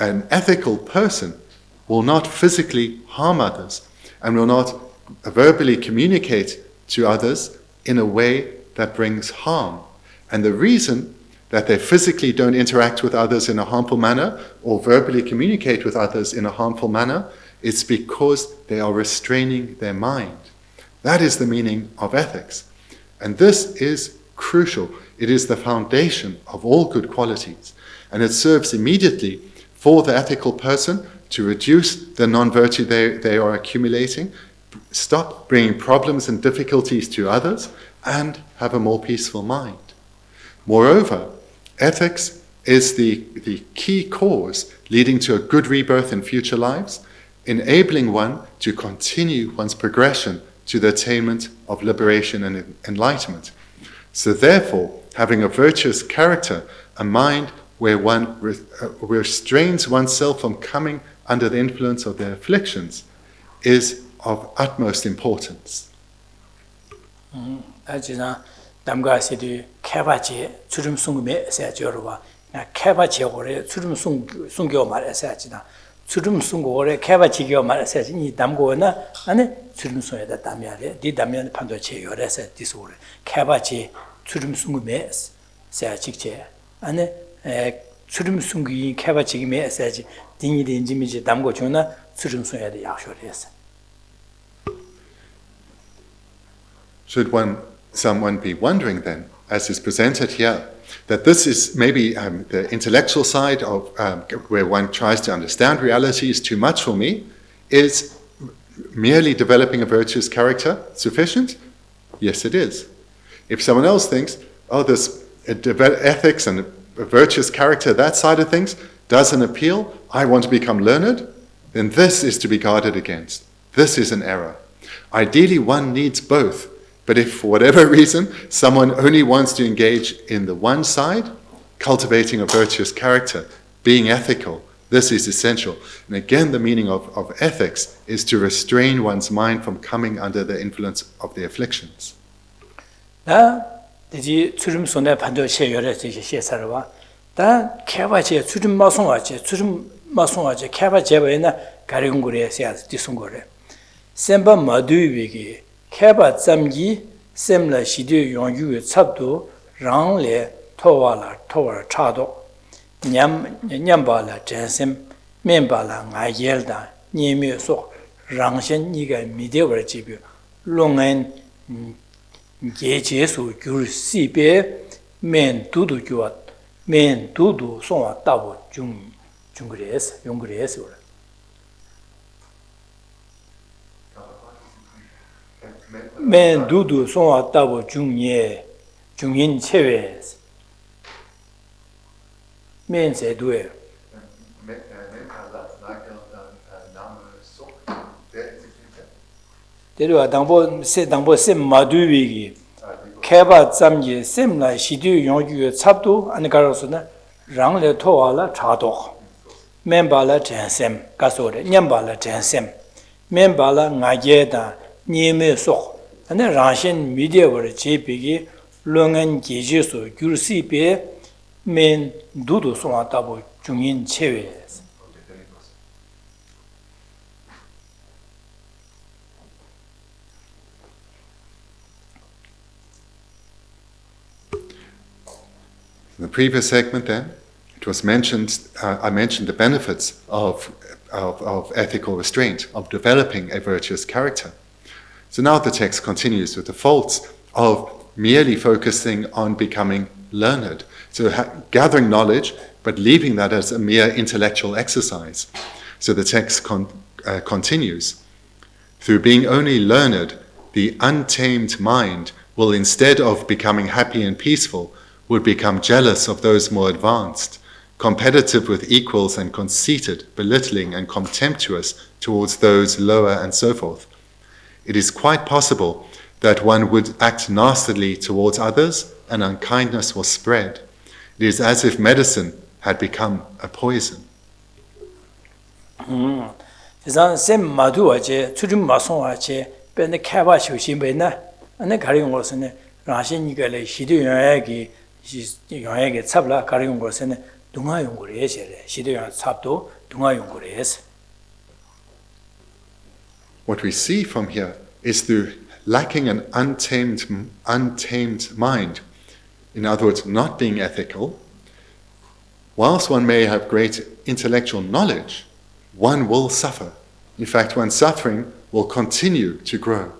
an ethical person will not physically harm others and will not verbally communicate to others in a way that brings harm. And the reason that they physically don't interact with others in a harmful manner or verbally communicate with others in a harmful manner is because they are restraining their mind. That is the meaning of ethics. And this is crucial. It is the foundation of all good qualities. And it serves immediately for the ethical person to reduce the non-virtue they are accumulating, stop bringing problems and difficulties to others, and have a more peaceful mind. Moreover, ethics is the key cause leading to a good rebirth in future lives, enabling one to continue one's progression to the attainment of liberation and enlightenment. So therefore, having a virtuous character, a mind where one restrains oneself from coming under the influence of their afflictions, is of utmost importance. 담가시디 개바지 주름 숨음에 세저로와 개바지 오래 주름 숨겨 말해서지나 주름 숨고 오래 개바지겨 말해서지 이 담고나 안에 주름 숨에다 담야래 네 담야는 판도체 요래서 디소래 개바지 주름 숨음에 세직제 안에 주름 숨기 개바지기에 세지 딩이데 인지미지 담고 주나 주름 숨에다 약쇼래서 Should someone be wondering then, as is presented here, that this is maybe the intellectual side of where one tries to understand reality is too much for me, is merely developing a virtuous character sufficient? Yes, it is. If someone else thinks, oh, this ethics and a virtuous character, that side of things, doesn't appeal, I want to become learned, then this is to be guarded against. This is an error. Ideally, one needs both. But if for whatever reason someone only wants to engage in the one side, cultivating a virtuous character, being ethical, this is essential. And again, the meaning of ethics is to restrain one's mind from coming under the influence of the afflictions. 이제 주름 손에 반도체 열에서 시에서와 다 개바체 주름 마송하체 주름 마송하체 개바체에나 가리군고래서 디송고래 셈바 마두위기 개바 잠기 셈라 시디 용유 찹도 랑레 토와라 차도 냠발라 젠셈 멘발라 나옐다 니미소 랑신 니가 미데버 지비 롱엔 게제수 귤시베 멘 두두 교와 멘 두두 송와 따보 중그레스 용그레스 멘 두두 송와 따보 중예 중인 체외스 멘 세두에 데르와 당보 셈 마두위기 개바 잠지 셈라 시디 용주 찹도 안가로스나 랑레 토와라 차도 멘발라 젠셈 가소레 냠발라 젠셈 멘발라 나게다 니메소 안에 라신 미디어버 제비기 롱엔 기지소 귤시베 멘 두두 송아다보 중인 체외 In the previous segment then, it was mentioned, I mentioned the benefits of ethical restraint, of developing a virtuous character. So now the text continues with the faults of merely focusing on becoming learned. So gathering knowledge, but leaving that as a mere intellectual exercise. So the text continues. Through being only learned, the untamed mind will, instead of becoming happy and peaceful, would become jealous of those more advanced, competitive with equals and conceited, belittling and contemptuous towards those lower, and so forth. It is quite possible that one would act nastily towards others and unkindness will spread. It is as if medicine had become a poison. Sem maduaje, Turim Masoache, Ben the Kabash, Shimbena, and the carrying was in Rashin Gale, Shidu Yagi, Yagi Sabla, carrying was in Dungayungures, Shidu Sabdo, Dungayungures. What we see from here is through lacking an untamed mind, in other words, not being ethical, whilst one may have great intellectual knowledge, one will suffer. In fact, one's suffering will continue to grow.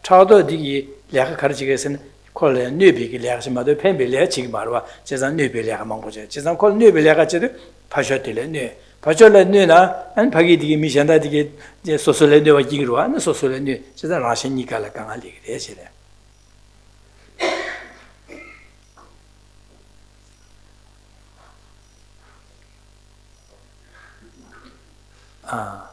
차도 디기 내가 가르치게선 콜레 뇌비기 내가서마도 펜빌레 지금 말와 제산 뇌빌레가 망고제 제산 콜 뇌빌레가 제도 파셔들레 뇌 파셔레 뇌나 안 파기 디기 미션다 디기 제 소소레 뇌와 지기로 안 소소레 뇌 제산 라신니까라 강할리 그래시래 아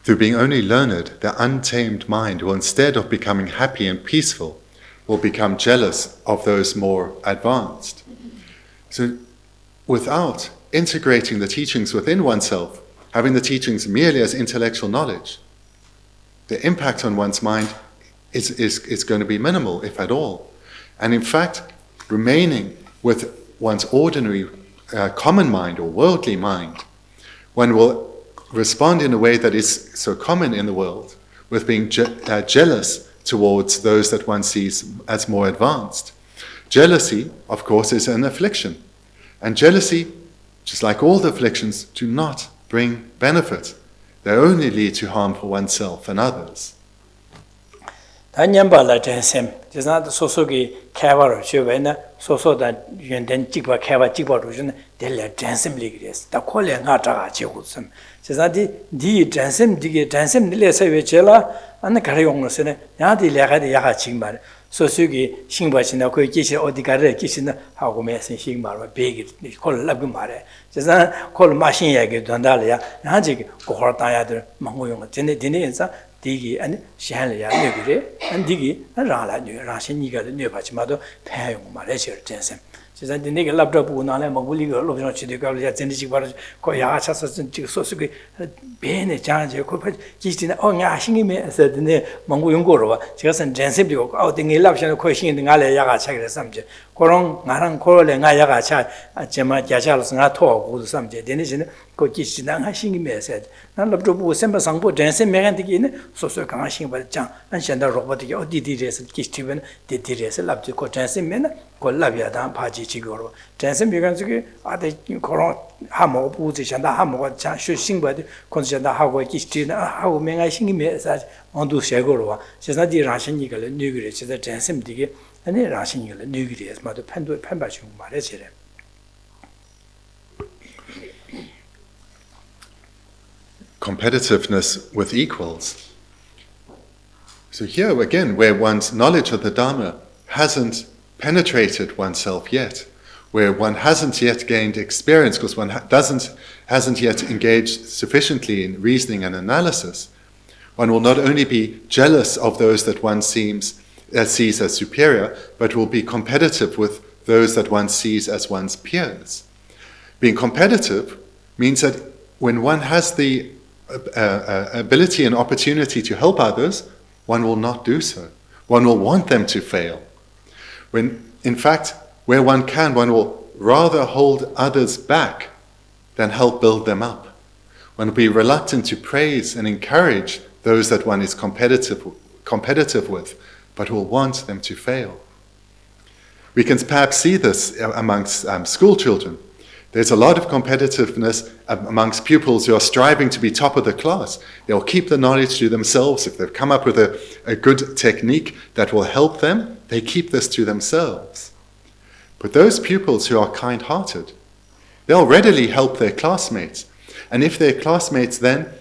Through being only learned, the untamed mind will, instead of becoming happy and peaceful, will become jealous of those more advanced. So without integrating the teachings within oneself, having the teachings merely as intellectual knowledge, the impact on one's mind is going to be minimal, if at all. And in fact, remaining with one's ordinary common mind or worldly mind, one will respond in a way that is so common in the world, with being jealous towards those that one sees as more advanced. Jealousy, of course, is an affliction. And jealousy, just like all the afflictions, do not bring benefit. They only lead to harm for oneself and others. 단년발라 전셈 제가 소소기 개발을 쉬어배나 소소다 연된 찍바 개발 찍바로 주는 델레 전셈 리그레스 다 콜레 나타가 지고선 제가디 디 전셈 디게 전셈 릴레서 외체라 안 가려용으로서는 야디 레가디 야가 지말 소소기 신바신나 거기 계시 어디 가래 계시나 하고 메신 신말과 베기 콜랍그 말에 제가 콜 마신 얘기 된다려 야지 고르다야들 망고용 전에 디네서 디기 아니 시한이야 뇌그래 안 디기 라라 뇌 라신이가 뇌바지마도 패용 말해서 전셈 제가 디네게 랍더부 나래 먹을리가 로비노 치디가 전디지 바로 거야 차서 지 소스기 베네 장제 거 지지나 어냐 신이메서 디네 망고 연구로 봐 제가 선 전셈리고 어디게 랍셔는 거 신이 나래 야가 차게 삼제 그런 나랑 코레 나 야가 차 제마 자자로서 나 토고 삼제 디네지는 거 지지나 하신이메서 난 랍더부 셈바 상보 전셈 메간디기네 소소 강하신 바장 안 현다 로봇이 어디디레서 기스티븐 디디레서 랍지 거 전셈메나 거 랍야다 바지 지고로 전셈 메간지기 아데 그런 하모 부지 현다 하모가 자 수신바디 콘센다 하고 기스티나 하고 맹아 신이메서 언도 쉐고로 와 제사디 라신이가 뉴그레 제사 전셈디게 아니 라신이가 뉴그레스 마도 판바시 말해 제래 Competitiveness with equals. So here again, where one's knowledge of the Dharma hasn't penetrated oneself yet, where one hasn't yet gained experience because one hasn't yet engaged sufficiently in reasoning and analysis, one will not only be jealous of those that one sees as superior, but will be competitive with those that one sees as one's peers. Being competitive means that when one has the ability and opportunity to help others, one will not do so. One will want them to fail. When, in fact, where one can, one will rather hold others back than help build them up. One will be reluctant to praise and encourage those that one is competitive with, but will want them to fail. We can perhaps see this amongst school children. There's a lot of competitiveness amongst pupils who are striving to be top of the class. They'll keep the knowledge to themselves. If they've come up with a good technique that will help them, they keep this to themselves. But those pupils who are kind-hearted, they'll readily help their classmates. And if their classmates then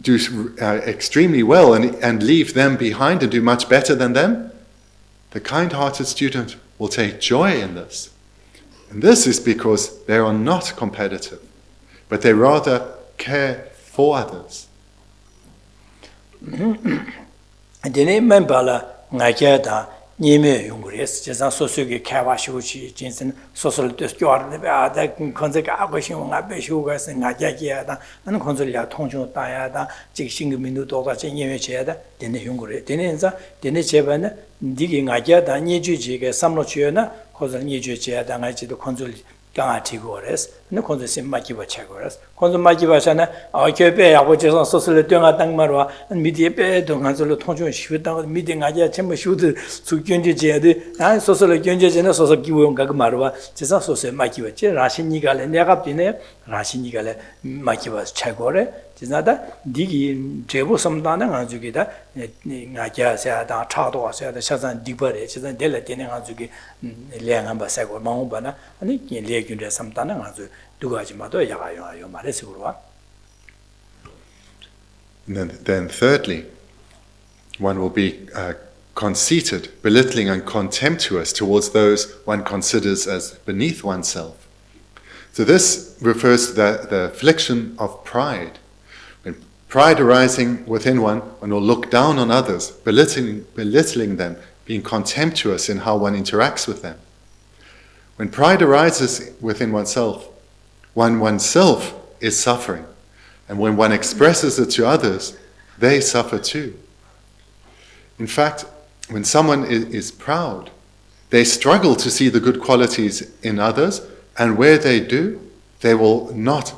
do extremely well and leave them behind and do much better than them, the kind-hearted student will take joy in this. And this is because they are not competitive, but they rather care for others. Nime Yungres, Jason Sosugi Kawashuchi, Jensen, Social Discord, the Konzeka Abishunga, Beshugas, and Najagiada, and Konzolia Tonjo Diada, Jixing Minuto, Jenny Cheda, Dene Yungre, Denenza, Dene Chevan, digging Agada, Niji, Samlochiana, Kosa Niji Cheda, and I did the Konzoli Gangatigores, and the Konzosim Makiva Chagores, Konzo Makivashana, our Kepe, which is on Social Dunga Dangmarwa, and Media Donganzo Tonjo, shoot down meeting Aja Chamber shoot to Gunji, and Social Gunji and also give Gagmarwa, just also say Makiva, Rashinigal and Negapine, Rashinigal, Makivas Chagore, Tinada, Digi, Jebu Samdana, Anzugida, Naja said, Chado said, the Shazan Dibare, Shazan Delatin Anzugi, Leangamba Sago, Maubana, and Legun Samdana Anzu, Dugajimato, Yagayo, Maresurwa. Then thirdly, one will be conceited, belittling and contemptuous towards those one considers as beneath oneself. So this refers to the affliction of pride. When pride arising within one will look down on others, belittling them, being contemptuous in how one interacts with them. When pride arises within oneself is suffering. And when one expresses it to others, they suffer too. In fact, when someone is proud, they struggle to see the good qualities in others, and where they do, they will not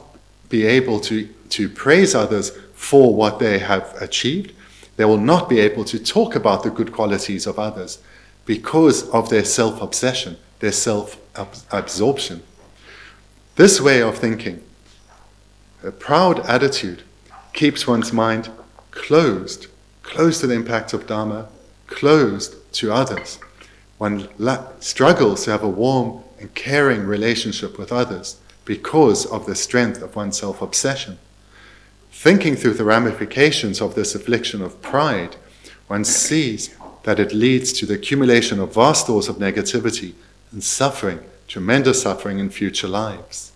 be able to praise others for what they have achieved. They will not be able to talk about the good qualities of others because of their self-obsession, their self-absorption. This way of thinking, a proud attitude, keeps one's mind closed to the impact of Dharma, closed to others. One struggles to have a warm and caring relationship with others because of the strength of one's self-obsession. Thinking through the ramifications of this affliction of pride, one sees that it leads to the accumulation of vast stores of negativity and suffering, tremendous suffering in future lives.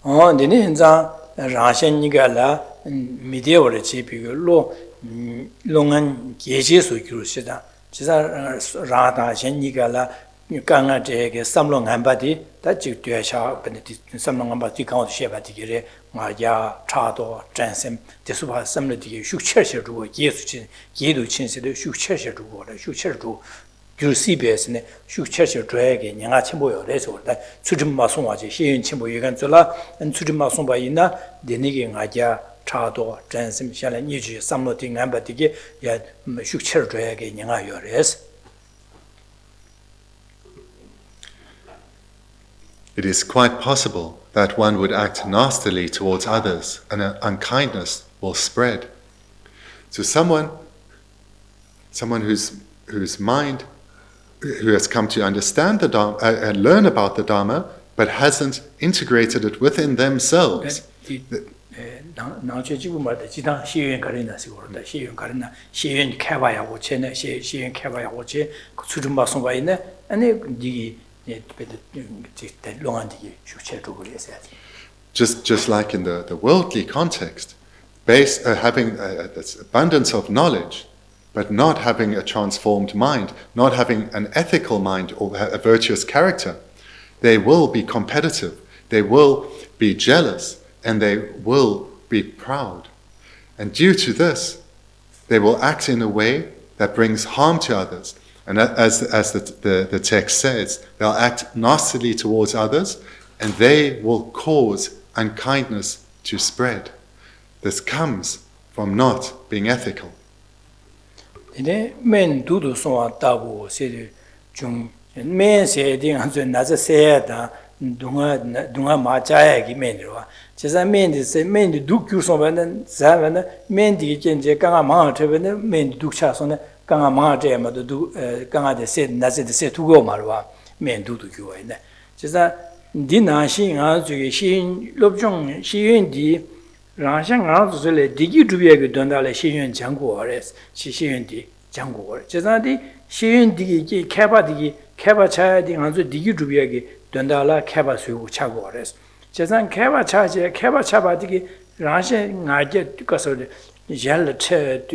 Dini hinza rashan nigala midye wale chi pigo longan Geshe su kiru shida. Chisa rata shen nigala kanga jege samlo ngamba di ta jik tuya sha samlo ngamba di kanga sheba di gire nga ya chado jansem desuba samlo di shukcher she rugo yesu chin yedu chin se de shukcher she rugo la shukcher rugo gyur CBS ne shukcher she drage nyanga chimbo yo le so da tsujim ma song wa je xeyun chimbo yegan zola an tsujim ma song ba ina de ni ge nga ya chado jansem sha la ni ji samlo di ngamba di ge ya shukcher drage nyanga yo res. It is quite possible that one would act nastily towards others and unkindness will spread. So someone whose mind, who has come to understand the Dharma and learn about the Dharma, but hasn't integrated it within themselves. Just like in the worldly context, having this abundance of knowledge, but not having a transformed mind, not having an ethical mind or a virtuous character, they will be competitive. they will be jealous and they will be proud. And due to this, they will act in a way that brings harm to others. And as the text says, they'll act nastily towards others, and they will cause unkindness to spread. This comes from not being ethical. Men dudu soa tabu se jung men se ding hanzu na za se da dunga ma jaya gi men ro jesa men de se men de du kyu so ban za ban men di jen je gang ma che ban men du cha so ne gang ma je ma du gang de se na se de se tu go ma ro men du du kyu ne jesa di na xin a zu ge xin lob jong xi yun di 랑 상아즈를 디기 주비에게 don달에 시윤 장고어레스 시윤디 장고어 제자디 시윤디기 개바디기 개바차디 한주 디기 주비에게 don달라 개바수고 차고어레스 제산 개바차제 개바차바디기 랑신 나게 가서 젤체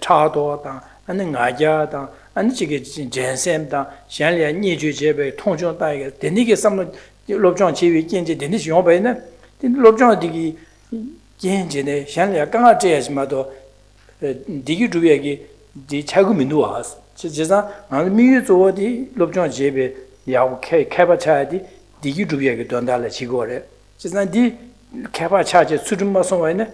차도다 아니 나자다 아니 지게 젠셈다 샹리아 니주제베 통종다이게 데니게 삼로 롭종 지위 견제 데니 용베네 롭종 디기 genjene shanlia kanga cheyasmado digi dubiyagi di chagu mindu was jesa mi zo di lobjong jebe yaw kheba cha di digi dubiyagi dondala chigore jesa di kheba cha je sujumma songwane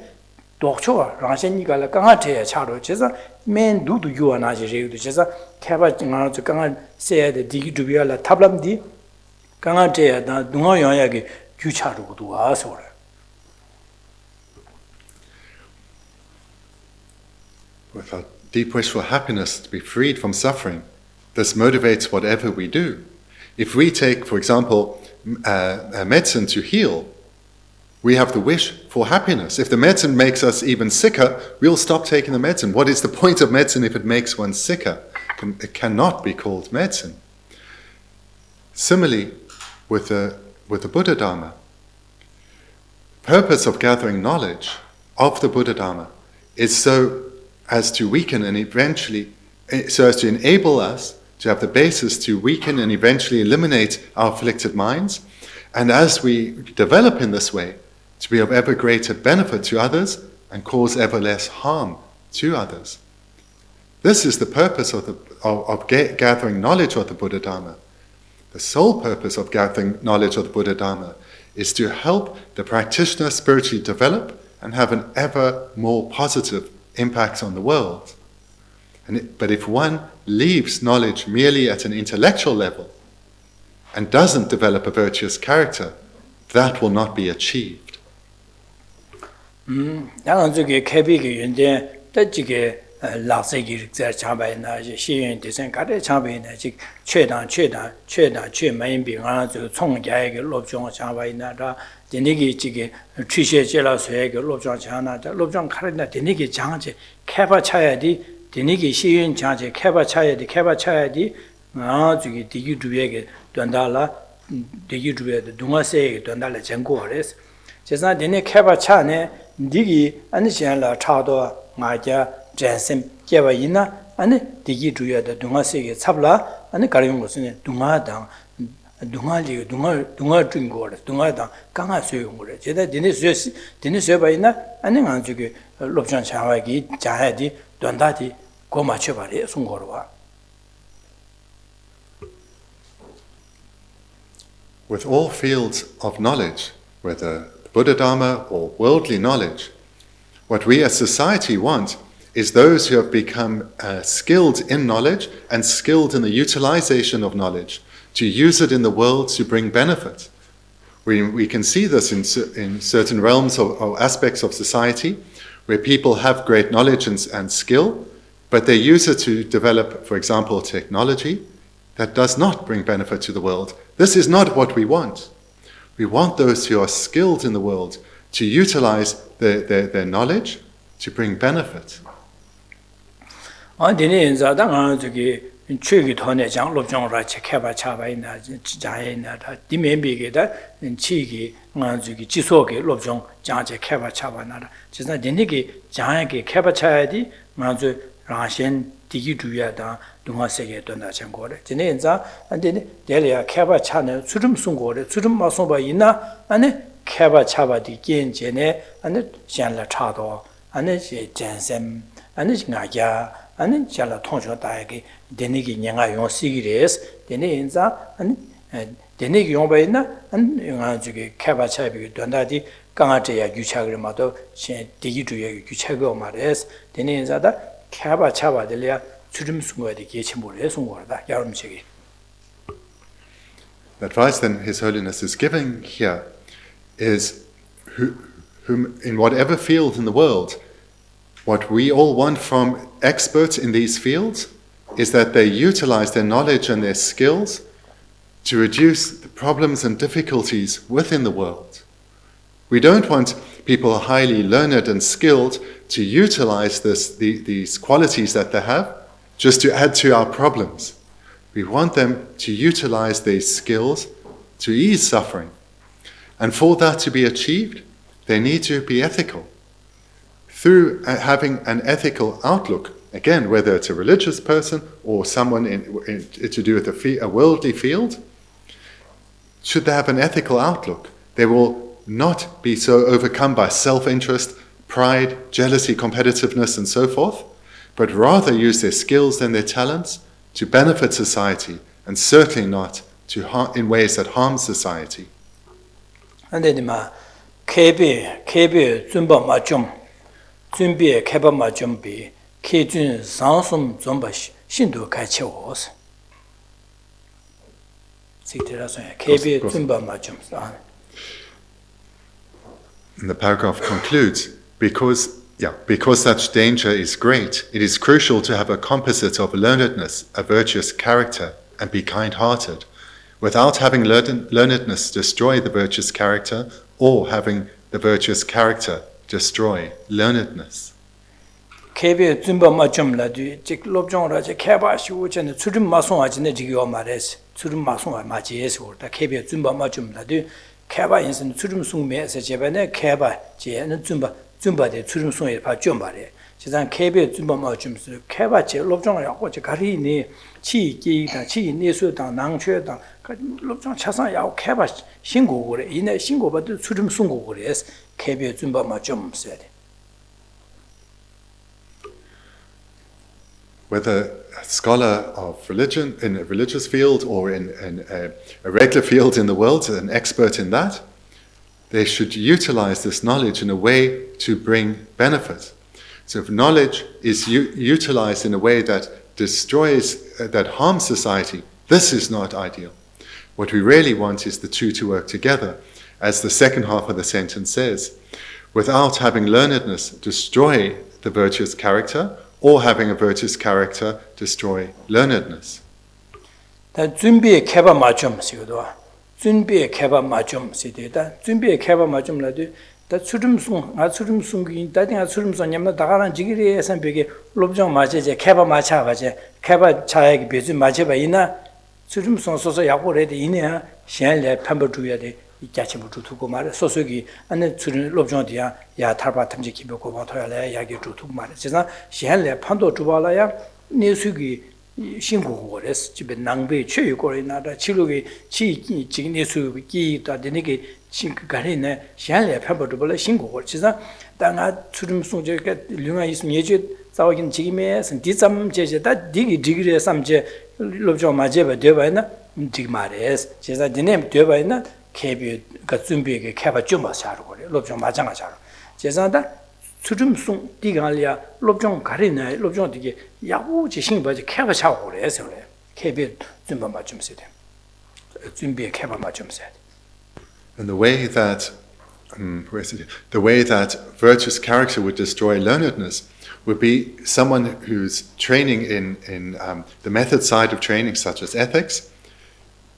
dokcho rangshen gala kanga cheya charo jesa men dudu yuana je redu jesa kheba nga zo kanga se de digi dubiyala tablam di kanga cheya da dunga yayagi gyu charo du wasore. With our deep wish for happiness, to be freed from suffering, this motivates whatever we do. If we take, for example, a medicine to heal, we have the wish for happiness. If the medicine makes us even sicker, we'll stop taking the medicine. What is the point of medicine if it makes one sicker? It cannot be called medicine. Similarly, with the Buddha Dharma, the purpose of gathering knowledge of the Buddha Dharma is so as to weaken and eventually, so as to enable us to have the basis to weaken and eventually eliminate our afflicted minds, and as we develop in this way, to be of ever greater benefit to others and cause ever less harm to others. This is the purpose of gathering knowledge of the Buddha Dharma. The sole purpose of gathering knowledge of the Buddha Dharma is to help the practitioner spiritually develop and have an ever more positive impact on the world. But if one leaves knowledge merely at an intellectual level and doesn't develop a virtuous character, that will not be achieved. 락세기 자바이나 시연 대선 가대 자바이나 즉 최단 마인비 저 총자에게 롭종 자바이나라 데니기 지게 취셰제라서에게 롭종 자나다 롭종 카르나 데니기 장제 캐바 차야디 데니기 시연 장제 캐바 차야디 저기 디기 주에게 돈달라 디기 주에도 동아세에 돈달라 전고레스 제가 데니 캐바 차네 디기 안시안라 차도 마자 젠셈 깨바이나 아니 디기 주야다 동아세게 찹라 아니 가려운 것은 동아당 동아리 동아 중고래 동아당 강아 소용고래 제가 디네 바이나 아니 안주게 롭장 차와기 자야디 돈다디 고마쳐 바리 송고로와. With all fields of knowledge, whether Buddha Dharma or worldly knowledge, what we as society want is those who have become skilled in knowledge and skilled in the utilization of knowledge, to use it in the world to bring benefit. We can see this in certain realms or aspects of society, where people have great knowledge and skill, but they use it to develop, for example, technology that does not bring benefit to the world. This is not what we want. We want those who are skilled in the world to utilize their knowledge to bring benefit. 최기 돈에 장 롭종라 체케바 차바이나 자에나다 디멘비게다 치기 만주기 지속의 롭종 장제 케바 차바나라 진짜 데니기 장에게 케바 차야디 만주 Rangshen Digi Duya da Dunga Sege Dona Changore. Jinenza and then Delia Kaba Chana, Surum Sungore, Surum Masomba Ina, and Kaba Chaba di Gen Jene, and Shanla Chado, and Jansem, and Naya, and Jala Tonjo Dagi, Denigi Yanga Yon Sigires, Denenza, and Denigi Yombaina, and Yanzuki Kaba Chabi Dondadi, Gangatea Guchagrimato, Digi Duya Guchago Mares, Denenza. Kaba Chaba delia Surim Sunga di Gechimure Sungorda, Yarum Chigi. The advice then His Holiness is giving here is whom in whatever field in the world, what we all want from experts in these fields is that they utilize their knowledge and their skills to reduce the problems and difficulties within the world. We don't want people highly learned and skilled to utilize these qualities that they have just to add to our problems. We want them to utilize these skills to ease suffering. And for that to be achieved, they need to be ethical. Through having an ethical outlook, again, whether it's a religious person or someone to do with a worldly field, should they have an ethical outlook, they will not be so overcome by self-interest, pride, jealousy, competitiveness, and so forth, but rather use their skills and their talents to benefit society, and certainly not in ways that harm society. And then Kebe Zumba Majum, Zumbi Keba Majumbi, Kejun Sansum Zumba Shindu Kachos. Kebe Zumba Majum. And the paragraph concludes, because such danger is great, it is crucial to have a composite of learnedness, a virtuous character, and be kind-hearted, without having learnedness destroy the virtuous character, or having the virtuous character destroy learnedness. Kebe Zumba Majum Ladu, Jik Lobjong Raja Keba Shu, and Tsurim Mason Ajinegi Mares, Tsurim Mason Majes, or the Kebe Zumba Majum Ladu. Kaba in Tsurum Sung me as a Jabane, Kaba, J and Zumba de Tsurum Sung Pa Jumbare. She's on Kabe Zumba Majums, Kaba, Lobjong, what a Karini, Chi, Chi, Nesu, Nang Chue, Lobjong Chasan Yao, Kaba, Shingo, in a Shingo, but Tsurum Sungo, yes, Kabe Zumba Majum said. Whether a scholar of religion in a religious field or in a regular field in the world, an expert in that, they should utilize this knowledge in a way to bring benefit. So if knowledge is utilized in a way that destroys, that harms society, this is not ideal. What we really want is the two to work together. As the second half of the sentence says, without having learnedness destroy the virtuous character, or having a virtuous character destroy learnedness. That Zumbi Keba Majum Sigoa, Zumbi Keba Majum Sidita, Zumbi Keba Majum Ladu, that Surum Sung, Atsurum Sungi, that in Atsurum Sanyama, Dagaran Jigiri, and Big Lobjong Maje, Keba Macha, Keba Chag, Bizu Majebaina, Surum Song Sosa Yakore, Inia, Shanle, Pambutuya. Yachimutu Kumar, Sosugi, and then to Lobjondia, Ya Tarba Tamjiki Bokotoya, Yagi Tutumar. She had a Pando Tubalaya, Nesugi, Shingo, Chibin Nangbe, Chu Corinada, Chilugi, Chi, Nesu, Gi, Denigi, Chinkarina, she had a pepper Tubala, Shingo, which is that Danga Turum Sunja, Luna is Majid, Zawin Jimes, and did some Jeja, that Digi, some Je, Lobjon Majeva, Devana, Digmares, she said the name Devana. Kebi Gatsumbi Kaba Jumba Sharo, Lobjong Majanga Sharo. Jezanda, Surum Sung, Digalia, Lobjong Karina, Lobjong Digi, Yahu Jishing, but Kaba Shao, Kebi Zumba Majum said. Zumbi Kaba Majum said. And the way that virtuous character would destroy learnedness would be someone who's training in the method side of training, such as ethics,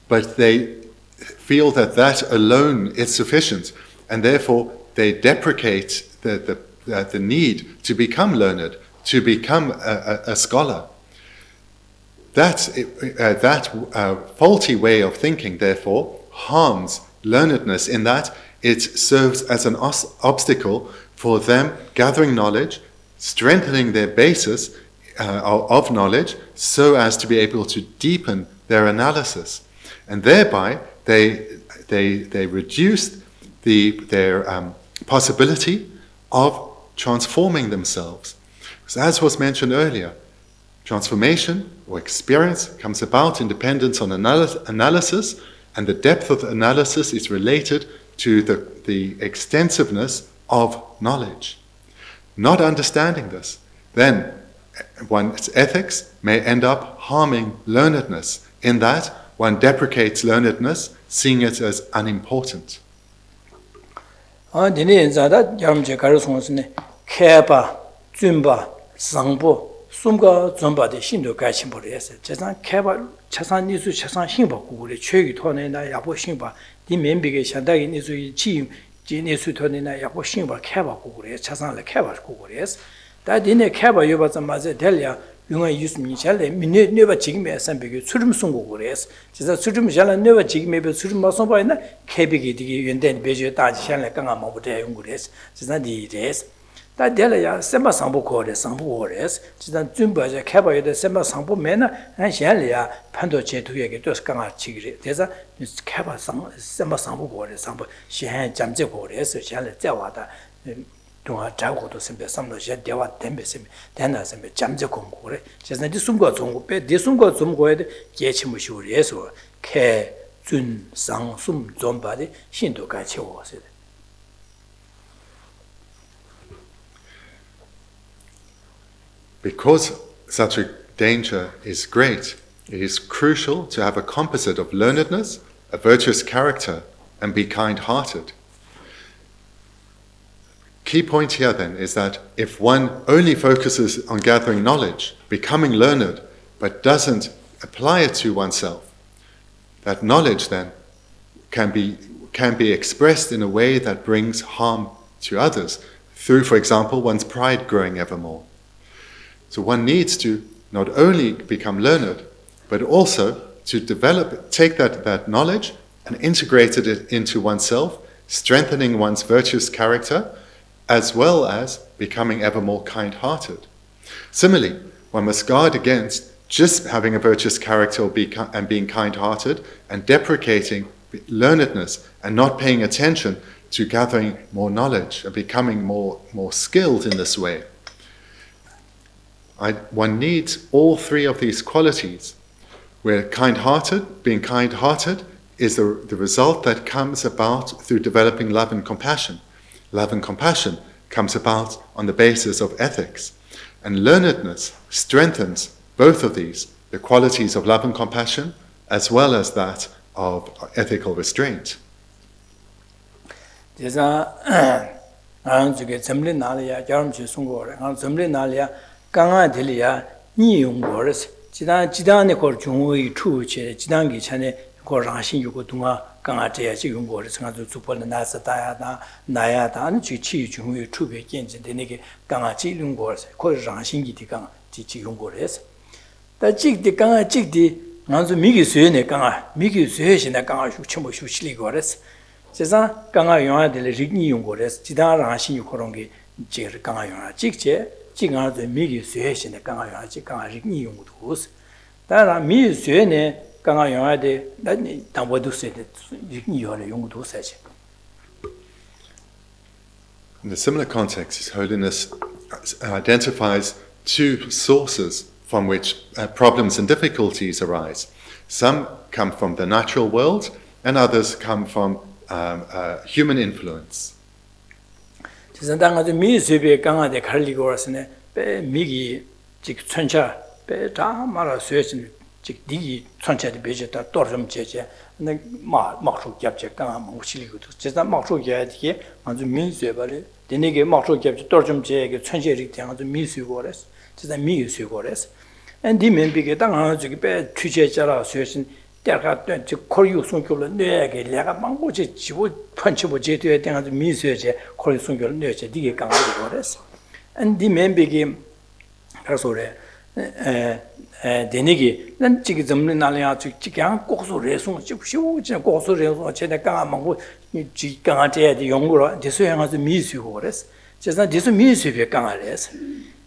but they feel that alone is sufficient, and therefore they deprecate the need to become learned, to become a scholar. That faulty way of thinking, therefore, harms learnedness in that it serves as an obstacle for them gathering knowledge, strengthening their basis of knowledge so as to be able to deepen their analysis. And thereby, they reduced their possibility of transforming themselves. Because as was mentioned earlier, transformation or experience comes about in dependence on analysis, and the depth of analysis is related to the extensiveness of knowledge. Not understanding this, then one's ethics may end up harming learnedness, in that one deprecates learnedness, seeing it as unimportant. 숨가 좀바데 신도 같이 버려서 제상 개발 차산 니수 차산 힘바 구글에 최기 토네나 야보 신바 디 멤비게 상당히 니수이 지 니수 토네나 야보 신바 개발 구글에 차산을 개발 구글에서 다디네 개발 요바자 맞에 될야 용어 유스미 잘래 미네 네바 지금에 선비게 수름 송고 그래서 제가 수름 잘라 네바 지금에 수름 마서 봐이나 개비게 되게 연된 베지에 다지 샬래 강아 뭐부터 용 그래서 제가 디레스 다 될야 semba 상부 거래 상부 거래서 지단 준바제 개발에 semba 상부 매나 한 샬래야 판도 제도에게 또 강아 지기래 그래서 개발 semba 상부 거래 상부 시한 잠재 거래서 샬래 자와다 동아 자고도 sembe sam도 제 대화 템베 sembe 대나 sembe 잠재 공고래 제가 이 숨과 종고 빼 대숨과 좀고에 계치무시 우리에서 개준 상숨 좀바디 신도 같이 오세요. Because such a danger is great, it is crucial to have a composite of learnedness, a virtuous character, and be kind-hearted. Key point here then is that if one only focuses on gathering knowledge, becoming learned, but doesn't apply it to oneself, that knowledge then can be expressed in a way that brings harm to others, through, for example, one's pride growing ever more. So one needs to not only become learned, but also to take that knowledge and integrate it into oneself, strengthening one's virtuous character, as well as becoming ever more kind-hearted. Similarly, one must guard against just having a virtuous character and being kind-hearted and deprecating learnedness and not paying attention to gathering more knowledge and becoming more skilled in this way. One needs all three of these qualities, where being kind-hearted is the result that comes about through developing love and compassion. Love and compassion comes about on the basis of ethics. And learnedness strengthens both of these, the qualities of love and compassion, as well as that of ethical restraint. 강아 들이야 니용 거스 지단에 걸 중의 추체 지단기 전에 거랑신 요거 동아 강아 제야지 용 거스 가지고 주벌 나서다야다 나야다 아니 치 중의 추배 견진데 내게 강아지 용 거스 거랑신기 디강 지치 용 거스 다 찍디 강아 찍디 나도 미기 수에네 강아 미기 수에시네 강아 슈치모 슈실리 거스 제가 강아 용아들 리니 용 거스 지단랑신 요 그런 게 제 강아 용아 찍제 지가도 미기 수혜신의 강아야지 강아리 용도스 따라 미 수혜네 강아야데 나니 담보도스에 이거를 용도스지. In a similar context, His Holiness identifies two sources from which problems and difficulties arise. Some come from the natural world, and others come from human influence. 지난당아도 미수비 강아데 갈리고 왔으네 배 미기 즉 천차 배다 말아 수에신 즉 디기 천차데 베제다 또좀 제제 근데 막수 잡제 강아 먹실리고도 제가 막수 야디게 아주 미수에발에 되네게 막수 잡제 또좀 제게 천제리 대한도 미수고래서 제가 미수고래서 엔디면 비게 당아 저기 배 취제자라 수에신 대가 저 코리우 송교를 내게 내가 망고지 지고 펀치고 제도에 대한 미수제 코리우 송교를 내게 되게 강하게 그랬어. 안디 멤비기 가서래 되니기 난 지금 점는 날이야 지금 꼭소래송 지고 지금 꼭소래송 제가 강아 망고 지 강아제에 연구로 대소양아서 미수고 그랬어. 제가 대소 미수에 강아래서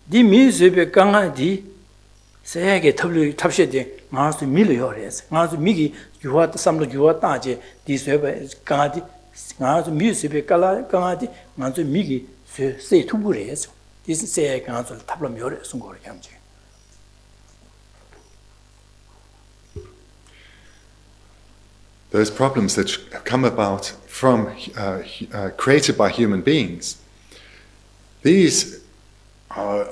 디 미수에 강아디 세게 탑셔데 나서 밀려요레스 나서 미기 유화 삼로 유화 따제 디스베 강아디 나서 미스베 깔라 강아디 나서 미기 세 투부레스 디스 세 강아서 탑로 요레 송고를 감지 Those problems that come about from created by human beings, these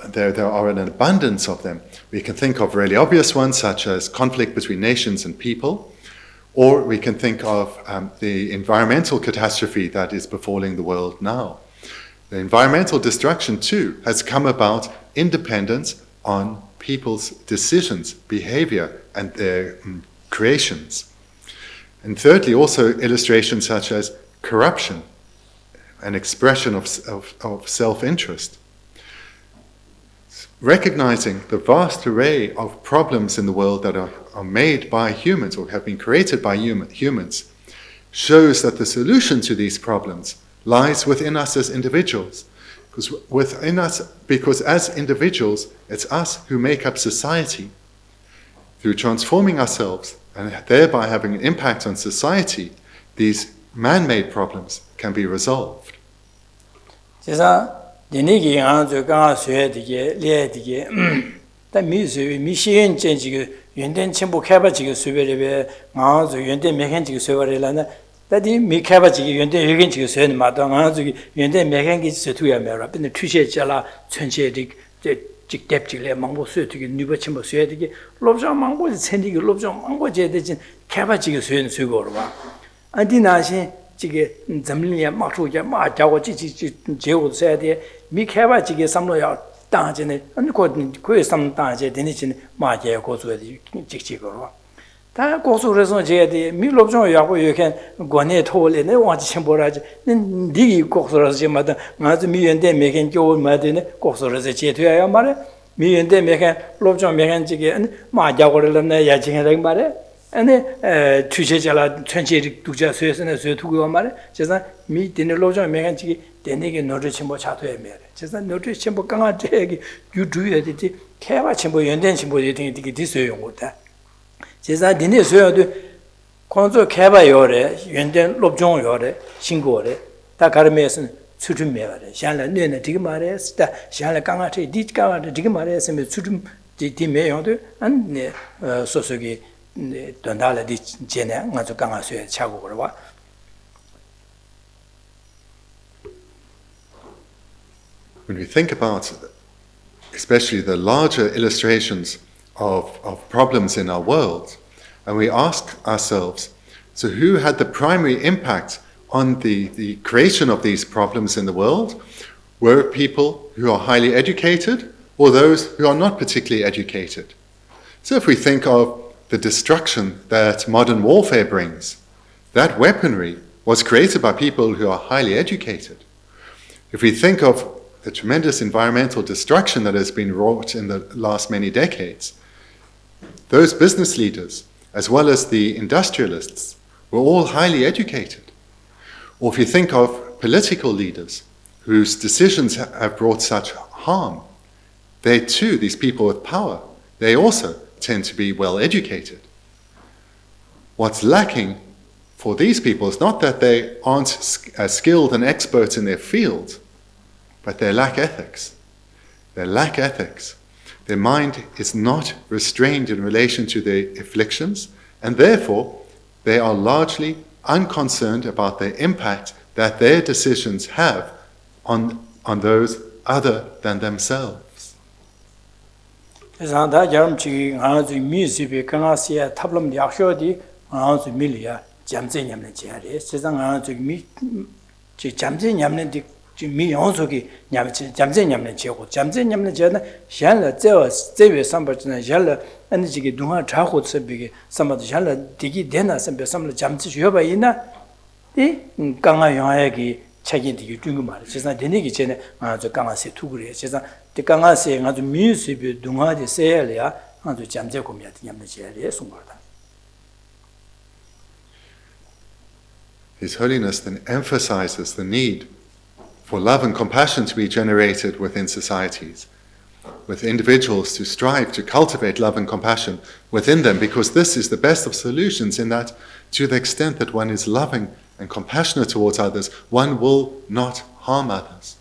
there are an abundance of them. We can think of really obvious ones such as conflict between nations and people, or we can think of the environmental catastrophe that is befalling the world now. The environmental destruction too has come about in dependence on people's decisions, behavior, and their creations. And thirdly, also illustrations such as corruption, an expression of self-interest. Recognizing the vast array of problems in the world that are made by humans or have been created by humans shows that the solution to these problems lies within us as individuals. Because as individuals, it's us who make up society. Through transforming ourselves and thereby having an impact on society, these man-made problems can be resolved. Denigi anzo ga sue dige le dige ta mi su mi xian chen ji ge yuan den chen bu kai ba ji ge sui be be nga zo yuan den me kan ji ge sui ba le la na ta di mi kai ba ji ge yuan den yuan ji ge sui ma da nga zo yuan den me kan ge sui tu ya me ra bin de tu xie jia la chen xie de ji dep ji le mang bo sui tu ge nu ba chen bo sui de ge lo zhang mang bo chen de ge lo zhang mang bo jie de jin kai ba ji ge sui go ba an di na xin 지게 점리에 막주게 막자고 지지 제고 써야 돼. 미케바 지게 삼로야 땅전에 아니 거기 삼 땅제 되니진 마게 고소에 직직으로. 다 고소에서 제야 돼. 미롭종 야고 이렇게 권에 토올에네 와지 첨보라지. 니 고소라서 제마다 아주 미연대 매겐 교원 마데네 고소라서 제돼야 말에 미연대 매겐 롭종 매겐 지게 마자고를네 야징해라 말에 아니 투제자라 전체리 두자 수에서는 수 두고 말에 제가 미 되는 로정 매간지기 되네게 노르 첨보 차도에 매래 제가 노르 첨보 강아지에게 유두에 되지 개와 첨보 연된 첨보 되게 디스요 거다 제가 되네 수요도 konzo keba yore, yunden lobjong yore, shingore, ta karmesin tsutum meware. Shanla nene digi mare, sta shanla kangate, di kangate digi mare, seme tsutum di me yondu, an ne sosogi dondala di jene, ngazu kanga suye chago korwa. When we think about, especially the larger illustrations of problems in our world, and we ask ourselves, so who had the primary impact on the creation of these problems in the world? Were it people who are highly educated or those who are not particularly educated? So if we think of the destruction that modern warfare brings, that weaponry was created by people who are highly educated. If we think of the tremendous environmental destruction that has been wrought in the last many decades, those business leaders, as well as the industrialists, were all highly educated. Or if you think of political leaders whose decisions have brought such harm, they too, these people with power, they also tend to be well educated. What's lacking for these people is not that they aren't as skilled and experts in their field, but they lack ethics. They lack ethics. Their mind is not restrained in relation to their afflictions, and therefore they are largely unconcerned about the impact that their decisions have on those other than themselves. mi yongsoki jamze nyamne chego jamze nyamne jena shanla zewe sambar jena yalla ani jige dunga chaho tsebige samad shanla digi dena sambe samla jamze yoba ina di kanga yongayagi chagin digi dungu mar jesa denegi jene ngazo kanga se tugure jesa de kanga se ngazo mi sebe dunga de seyale ya ngazo jamze komya nyamne jere sungorda. His Holiness then emphasizes the need for love and compassion to be generated within societies. with individuals to strive to cultivate love and compassion within them, because this is the best of solutions, in that to the extent that one is loving and compassionate towards others, one will not harm others.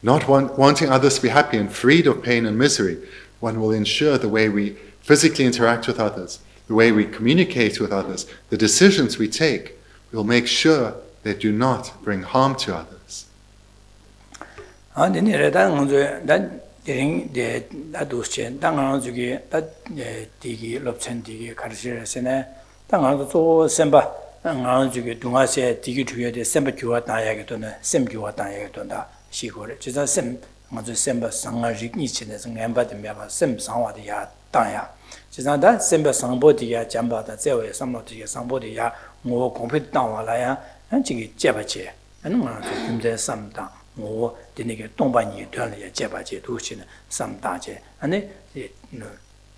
Not wanting others to be happy and freed of pain and misery, one will ensure the way we physically interact with others, the way we communicate with others, the decisions we take, will make sure they do not bring harm to others. 시고래 지자 셈 먼저 셈바 상아직 이치네 상엠바데 메바 셈 상와디야 땅야 지자다 셈바 상보디야 잠바다 제외 상모디야 상보디야 뭐 공패 땅와라야 지기 제바제 아니면 김제 삼다 뭐 되게 동반이 되는 제바제 도시는 삼다제 아니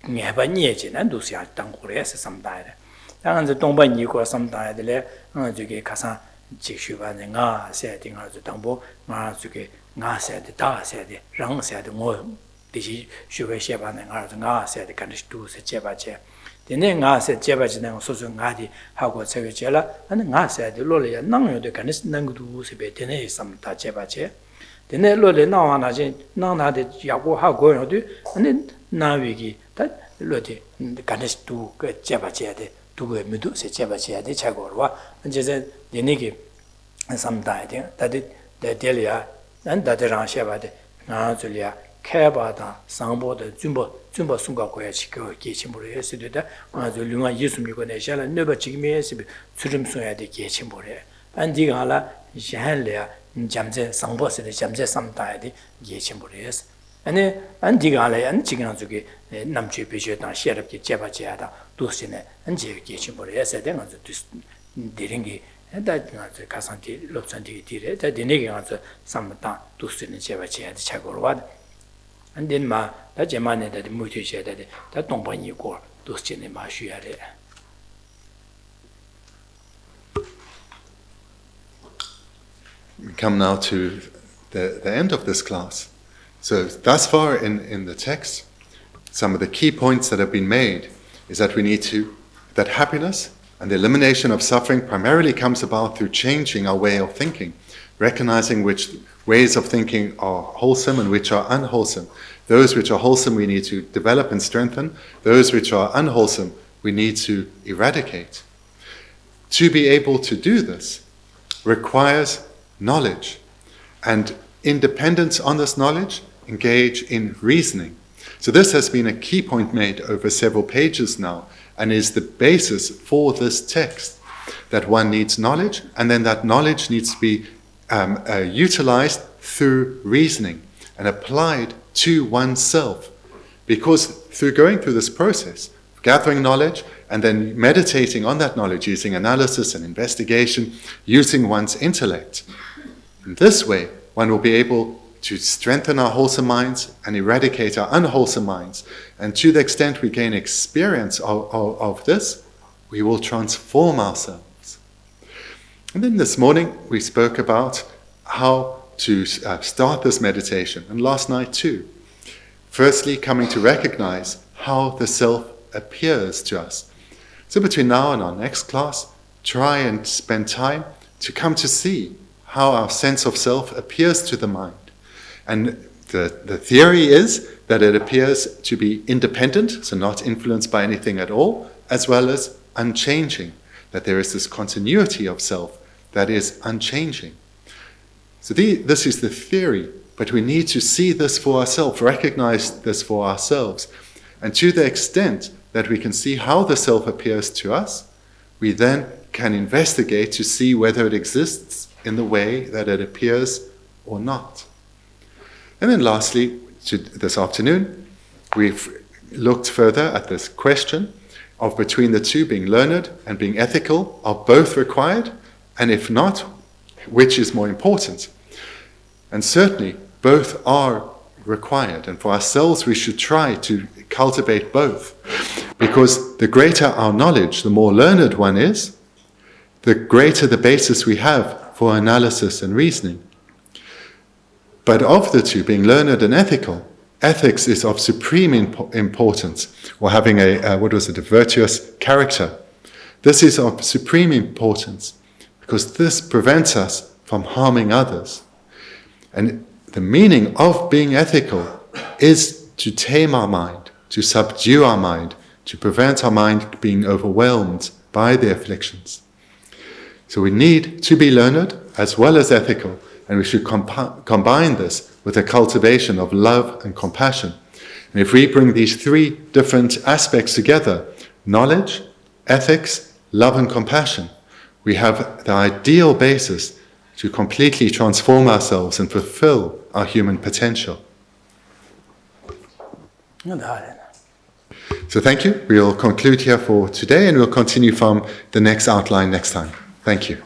녀바니에지는 도시야 땅고래서 삼다야 당한테 동반이고 삼다야들에 저기 가서 직슈반에 nga se de nga zu dangbo nga zu ge nga se de da se de rang se de ngo de ji shwe she ba ne nga se de kan du se che ba che de ne nga se che ba che ne so so nga di ha go che che la ane nga se de lo le ya nang yo de kan nang du se be de ne sam ta che ba che de ne lo le na wa na je nang na de ya go ha go yo de ane na wi gi ta lo de kan du ge che ba che de 두고 미도 세체바치야 돼 차고로와 이제 되네게 삼다이데 다데 데델이야 난 다데랑 셔바데 나줄이야 캐바다 상보데 준보 순가고야 지고 계침으로 했으되다 아주 류가 예수 믿고 내셔라 너버 지금에서 주름소야 돼 계침으로 안디가라 샤할래야 잠제 상보스데 잠제 삼다이데 계침으로 했어 아니 안디가라 안 지금 저기 남주 비셔다 셔럽게 제바지야다 도시네 안제 계침으로 해서 되는 거 디링기 다 가산티 롭산티 디레 다 디네게 가서 삼다 도시는 제바지야 차고로 와 안된 마다 제만에다 무티셔야 돼. 다 동반이고 도시네 마셔야 돼. We come now to the end of this class. So thus far in the text, some of the key points that have been made is that that happiness and the elimination of suffering primarily comes about through changing our way of thinking, recognizing which ways of thinking are wholesome and which are unwholesome. Those which are wholesome we need to develop and strengthen. Those which are unwholesome we need to eradicate. To be able to do this requires knowledge, and independence on this knowledge, engage in reasoning. So this has been a key point made over several pages now, and is the basis for this text, that one needs knowledge, and then that knowledge needs to be utilized through reasoning and applied to oneself. Because through going through this process, gathering knowledge and then meditating on that knowledge, using analysis and investigation, using one's intellect, in this way one will be able to strengthen our wholesome minds and eradicate our unwholesome minds. And to the extent we gain experience of this, we will transform ourselves. And then this morning we spoke about how to start this meditation, and last night too. Firstly, coming to recognize how the self appears to us. So between now and our next class, try and spend time to come to see how our sense of self appears to the mind. And the theory is that it appears to be independent, so not influenced by anything at all, as well as unchanging, that there is this continuity of self that is unchanging. So this is the theory, but we need to see this for ourselves, recognize this for ourselves. And to the extent that we can see how the self appears to us, we then can investigate to see whether it exists in the way that it appears or not. And then lastly, this afternoon, we've looked further at this question of between the two, being learned and being ethical, are both required? And if not, which is more important? And certainly, both are required. And for ourselves, we should try to cultivate both. Because the greater our knowledge, the more learned one is, the greater the basis we have for analysis and reasoning. But of the two, being learned and ethical, ethics is of supreme importance, or having a virtuous character. This is of supreme importance because this prevents us from harming others. And the meaning of being ethical is to tame our mind, to subdue our mind, to prevent our mind being overwhelmed by the afflictions. So we need to be learned as well as ethical, and we should combine this with a cultivation of love and compassion. And if we bring these three different aspects together, knowledge, ethics, love and compassion, we have the ideal basis to completely transform ourselves and fulfill our human potential. So thank you. We'll conclude here for today, and we'll continue from the next outline next time. Thank you.